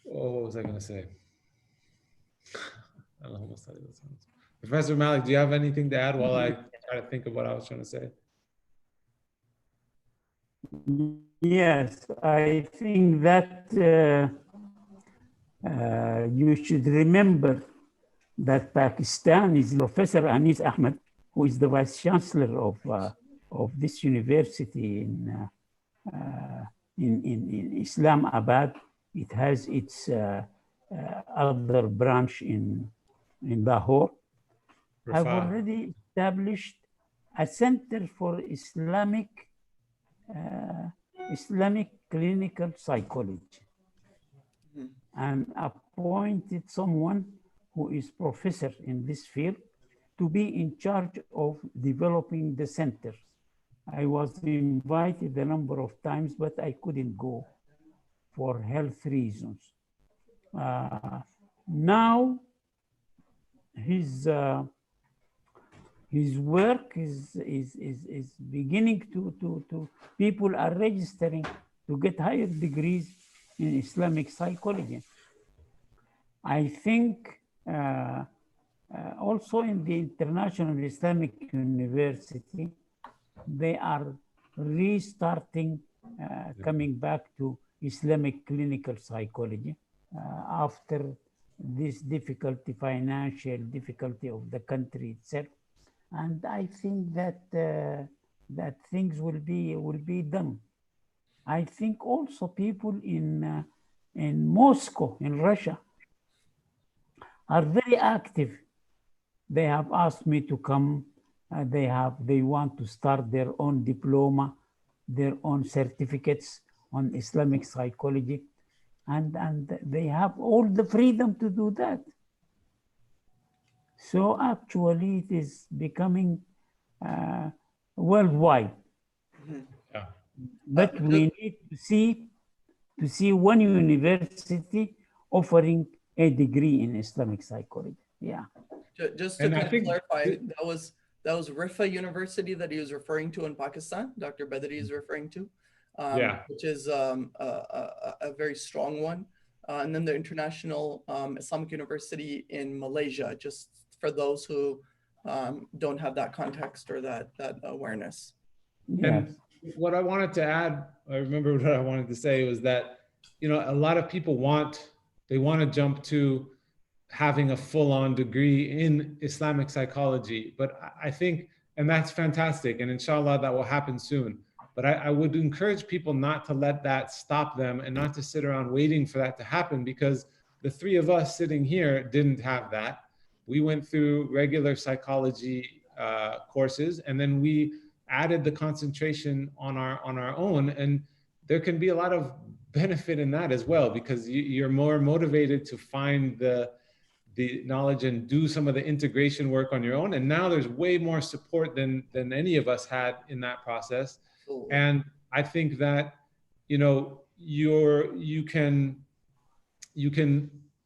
E: what was I going to say? Professor Malik, do you have anything to add while I try to think of what I was trying to say?
C: Yes, I think that you should remember that Pakistan is Professor Anis Ahmed, who is the Vice Chancellor of this university in Islamabad. It has its other branch in Lahore, have already established a center for Islamic clinical psychology, and appointed someone who is professor in this field to be in charge of developing the centers. I was invited a number of times, but I couldn't go for health reasons. Now, his work is beginning to people are registering to get higher degrees in Islamic psychology. I think also in the International Islamic University, they are restarting, coming back to Islamic clinical psychology after this difficulty, financial difficulty of the country itself. And I think that that things will be done. I think also people in Moscow, in Russia, are very active. They have asked me to come. They want to start their own diploma, their own certificates on Islamic psychology, and they have all the freedom to do that. So actually, it is becoming worldwide.
E: Yeah,
C: But we need to see one university offering a degree in Islamic psychology. Yeah.
A: Just to kind of clarify, that was Rifa University that he was referring to in Pakistan, Dr. Badri is referring to, which is a very strong one. And then the International Islamic University in Malaysia, just for those who don't have that context or that awareness.
E: And what I wanted to add, I remember what I wanted to say was that, you know, a lot of people want to jump to having a full-on degree in Islamic psychology, but I think, and that's fantastic, and inshallah that will happen soon. But I would encourage people not to let that stop them and not to sit around waiting for that to happen, because the three of us sitting here didn't have that. We went through regular psychology courses, and then we added the concentration on our own, and there can be a lot of benefit in that as well, because you're more motivated to find the knowledge and do some of the integration work on your own. And now there's way more support than any of us had in that process. And I think that, you know, you can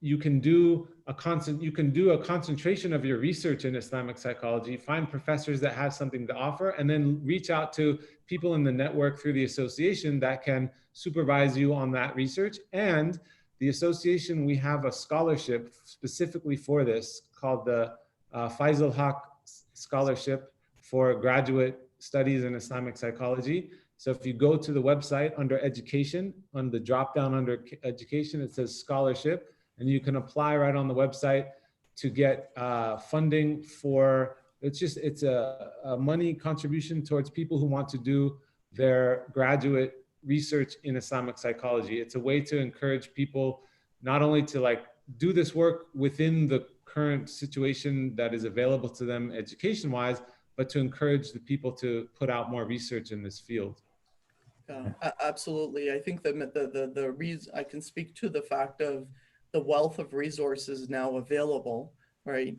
E: do a concentration of your research in Islamic psychology, find professors that have something to offer, and then reach out to people in the network through the association that can supervise you on that research. And the association, we have a scholarship specifically for this called the Faisal Haq Scholarship for Graduate Studies in Islamic Psychology. So if you go to the website under education, on the drop down under education, it says scholarship, and you can apply right on the website to get funding for, it's a money contribution towards people who want to do their graduate research in Islamic psychology. It's a way to encourage people not only to like do this work within the current situation that is available to them education-wise, but to encourage the people to put out more research in this field.
A: Absolutely. I think that the reason I can speak to the fact of the wealth of resources now available, right?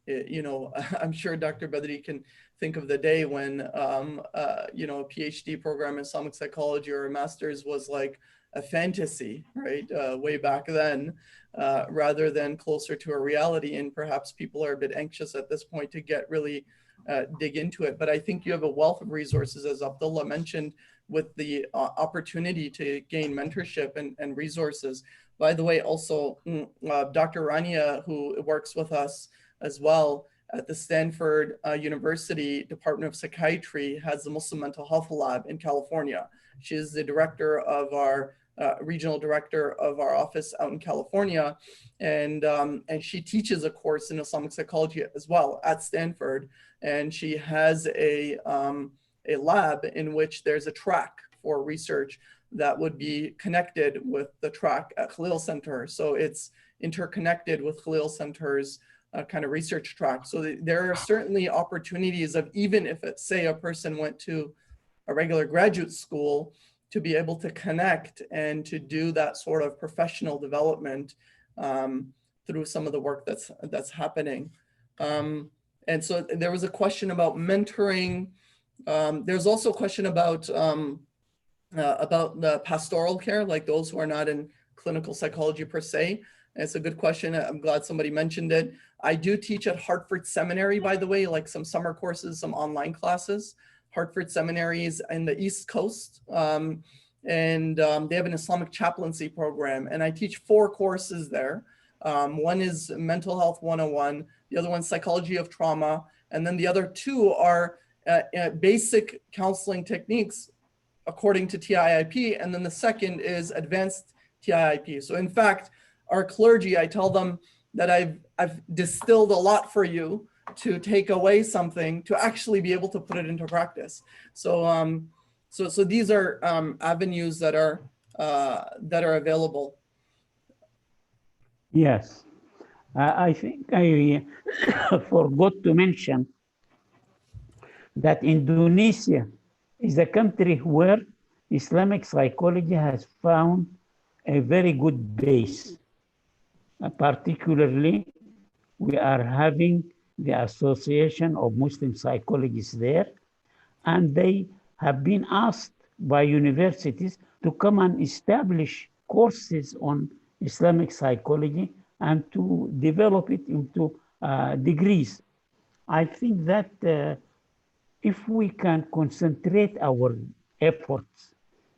A: You know, I'm sure Dr. Badri can think of the day when, you know, a PhD program in Islamic psychology or a master's was like a fantasy, right? Way back then, rather than closer to a reality. And perhaps people are a bit anxious at this point to get really dig into it. But I think you have a wealth of resources, as Abdullah mentioned, with the opportunity to gain mentorship and resources. By the way, also, Dr. Rania, who works with us as well at the Stanford University Department of Psychiatry, has the Muslim Mental Health Lab in California. She is the director of our, regional director of our office out in California. And she teaches a course in Islamic psychology as well at Stanford. And she has a lab in which there's a track for research that would be connected with the track at Khalil Center. So it's interconnected with Khalil Center's kind of research track. So there are certainly opportunities of, even if it's, say, a person went to a regular graduate school, to be able to connect and to do that sort of professional development through some of the work that's happening. And so there was a question about mentoring. There's also a question about the pastoral care, like those who are not in clinical psychology per se. And it's a good question. I'm glad somebody mentioned it. I do teach at Hartford Seminary, by the way, like some summer courses, some online classes. Hartford Seminary is in the East Coast, and they have an Islamic chaplaincy program. And I teach 4 courses there. One is Mental Health 101, the other one's Psychology of Trauma, and then the other 2 are basic counseling techniques according to TIIP, and then the second is advanced TIIP. So in fact, our clergy, I tell them that I've distilled a lot for you to take away something to actually be able to put it into practice. So so these are avenues that are available.
C: Yes, I think I forgot to mention that Indonesia is a country where Islamic psychology has found a very good base. Particularly, we are having the Association of Muslim Psychologists there, and they have been asked by universities to come and establish courses on Islamic psychology and to develop it into degrees. I think that if we can concentrate our efforts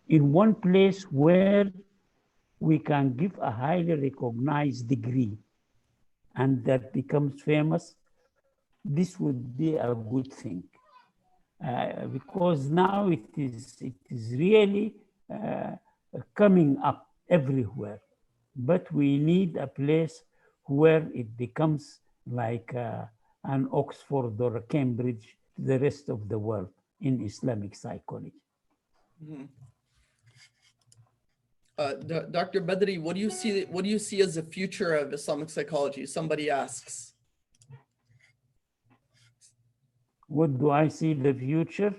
C: in one place where we can give a highly recognized degree and that becomes famous, this would be a good thing. Because now it is really coming up everywhere. But we need a place where it becomes like an Oxford or a Cambridge to the rest of the world in Islamic psychology.
A: Mm-hmm. Dr. Badri, what do you see as the future of Islamic psychology? Somebody asks.
C: What do I see the future?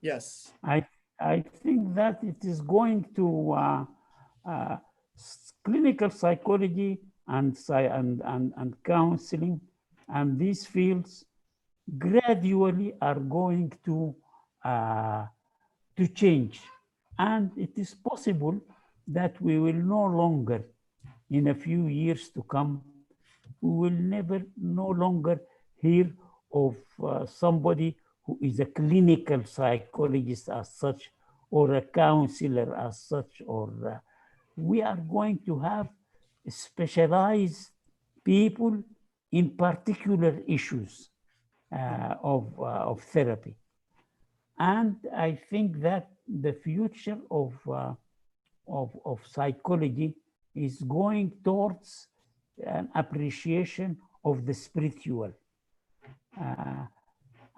A: Yes.
C: I think that it is going to clinical psychology and counseling, and these fields gradually are going to change. And it is possible that we will no longer, in a few years to come, we will no longer hear of somebody who is a clinical psychologist as such, or a counselor as such, or we are going to have specialized people in particular issues of therapy. And I think that the future of psychology is going towards an appreciation of the spiritual.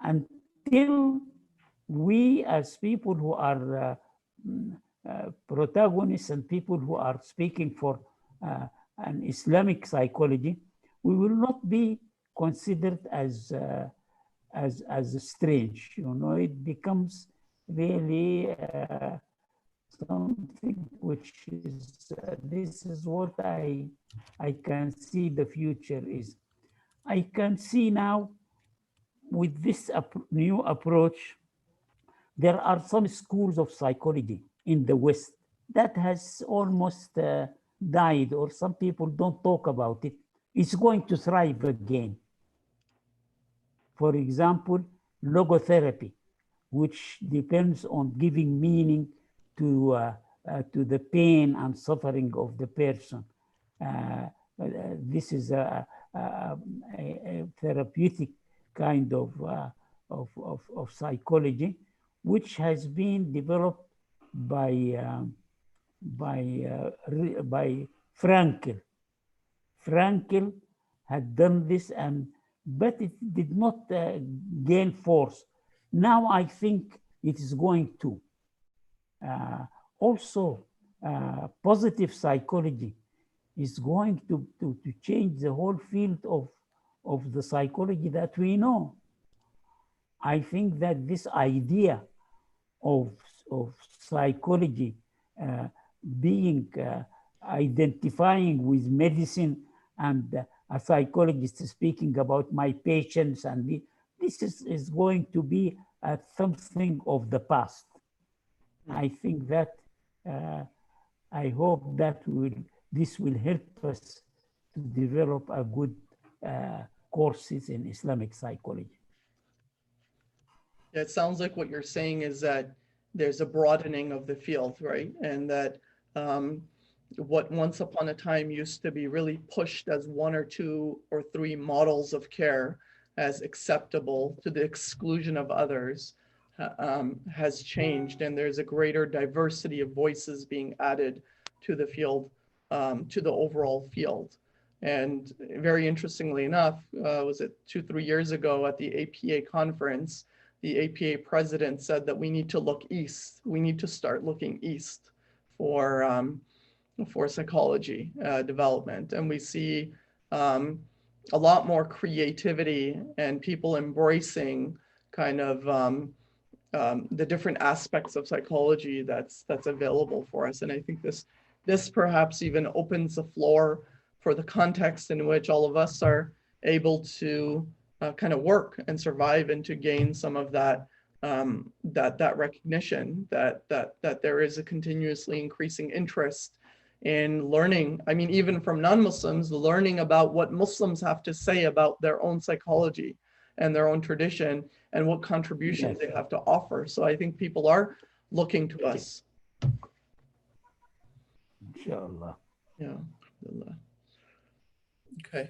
C: Until we, as people who are protagonists and people who are speaking for an Islamic psychology, we will not be considered as strange. You know, it becomes really something which is, this is what I can see the future is. I can see now with this new approach, there are some schools of psychology in the West that has almost died, or some people don't talk about it. It's going to thrive again. For example, logotherapy, which depends on giving meaning to the pain and suffering of the person. This is a therapeutic kind of psychology, which has been developed by Frankl. Frankl had done this, but it did not gain force. Now I think it is going to. Also, positive psychology is going to change the whole field of the psychology that we know. I think that this idea of psychology being identifying with medicine, and a psychologist speaking about my patients, and this is going to be something of the past. I think that I hope that this will help us to develop a good courses in Islamic psychology.
A: It sounds like what you're saying is that there's a broadening of the field, right? And that what once upon a time used to be really pushed as 1 or 2 or 3 models of care as acceptable to the exclusion of others has changed, and there's a greater diversity of voices being added to the field, to the overall field. And very interestingly enough, was it 2-3 years ago at the APA conference, the APA president said that we need to look east. We need to start looking east for psychology development. And we see a lot more creativity and people embracing kind of the different aspects of psychology that's available for us. And I think this perhaps even opens the floor for the context in which all of us are able to kind of work and survive, and to gain some of that that recognition that there is a continuously increasing interest in learning. I mean, even from non-Muslims, learning about what Muslims have to say about their own psychology and their own tradition and what contributions they have to offer. So I think people are looking to us.
C: Inshallah.
A: Yeah. Okay.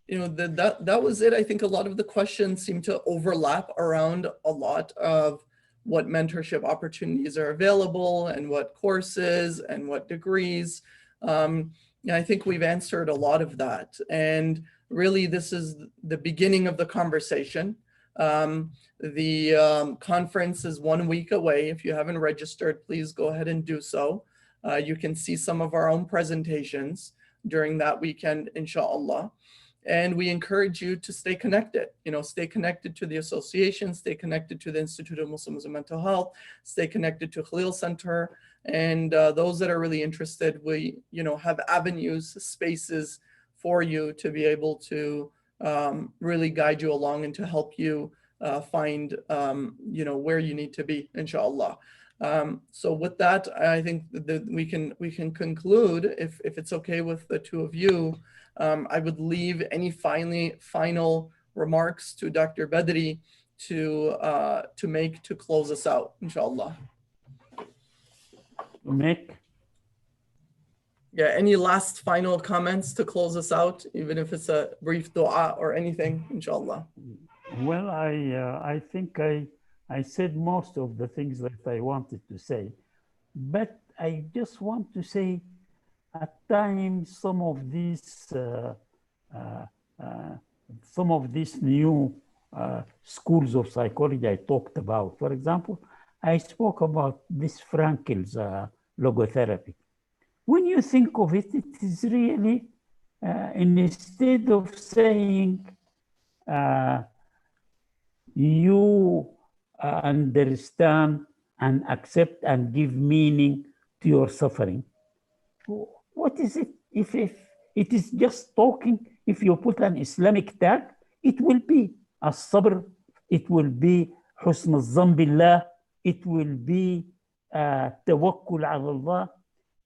A: You know, that was it. I think a lot of the questions seem to overlap around a lot of what mentorship opportunities are available and what courses and what degrees. I think we've answered a lot of that. And really, this is the beginning of the conversation. The conference is 1 week away. If you haven't registered, please go ahead and do so. You can see some of our own presentations during that weekend, inshallah. And we encourage you to stay connected, stay connected to the association, stay connected to the Institute of Muslims and Mental Health, stay connected to Khalil Center. And those that are really interested, we, have avenues, spaces for you to be able to really guide you along and to help you find, where you need to be, inshallah. So with that, I think that we can conclude, if it's okay with the two of you. I would leave any final remarks to Dr. Badri to make to close us out, inshallah. Yeah, any last final comments to close us out, even if it's a brief dua or anything, inshallah.
C: Well, I think I said most of the things that I wanted to say, but I just want to say at times some of these new schools of psychology I talked about. For example, I spoke about this Frankel's logotherapy. When you think of it, it is really, instead of saying you understand and accept and give meaning to your suffering, what is it? If it is just talking, if you put an Islamic tag, it will be as-sabr, it will be husn al-zann billah, it will be tawakkul ala Allah.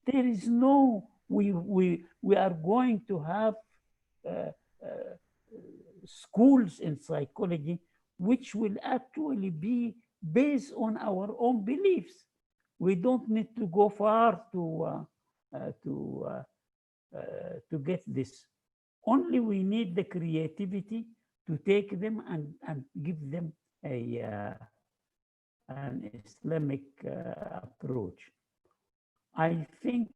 C: There is no, we are going to have schools in psychology which will actually be based on our own beliefs. We don't need to go far to get this. Only we need the creativity to take them and give them an Islamic approach. I think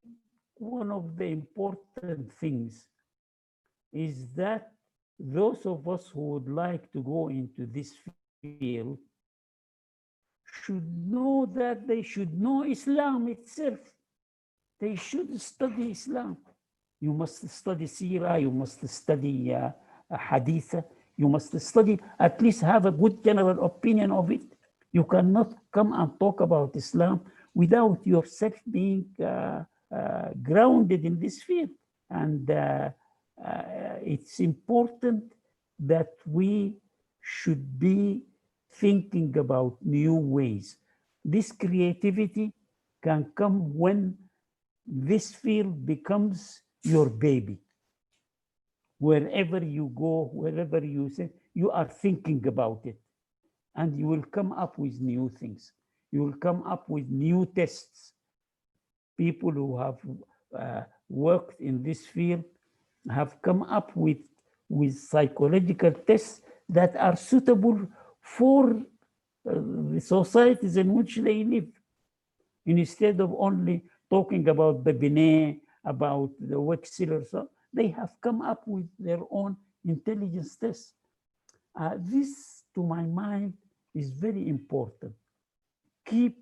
C: one of the important things is that those of us who would like to go into this field should know that they should know Islam itself. They should study Islam. You must study Sirah, you must study Hadith, you must study, at least have a good general opinion of it. You cannot come and talk about Islam without yourself being grounded in this field. And it's important that we should be thinking about new ways. This creativity can come when this field becomes your baby. Wherever you go, wherever you say, you are thinking about it, and you will come up with new things. You will come up with new tests. People who have worked in this field have come up with psychological tests that are suitable for the societies in which they live. Instead of only talking about the Binet, about the Wechsler, so they have come up with their own intelligence tests. This, to my mind, is very important. Keep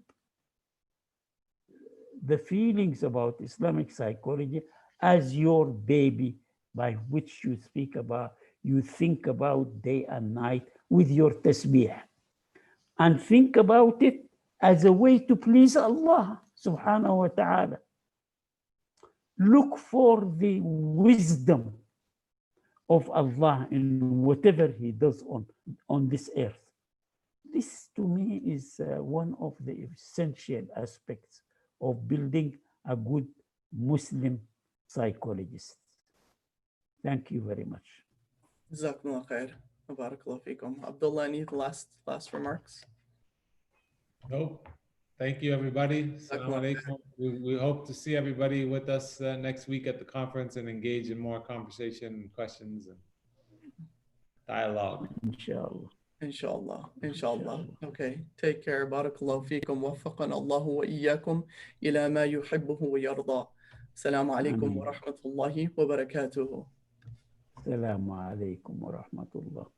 C: the feelings about Islamic psychology as your baby, by which you speak about, you think about day and night with your tasbih. And think about it as a way to please Allah subhanahu wa ta'ala. Look for the wisdom of Allah in whatever He does on this earth. this to me is one of the essential aspects of building a good Muslim psychologist. Thank you very much.
A: جزاكم الله خير. بارك الله فيكم. Abdullah, any last remarks?
E: Nope. Thank you, everybody. Assalamu alaikum. We hope to see everybody with us next week at the conference and engage in more conversation, questions, and dialogue.
C: Inshallah.
A: إن شاء الله. Okay. Take care. بارك الله فيكم. وفقنا الله وإياكم إلى ما يحبه ويرضى. السلام عليكم ورحمة الله وبركاته.
C: السلام عليكم ورحمة الله.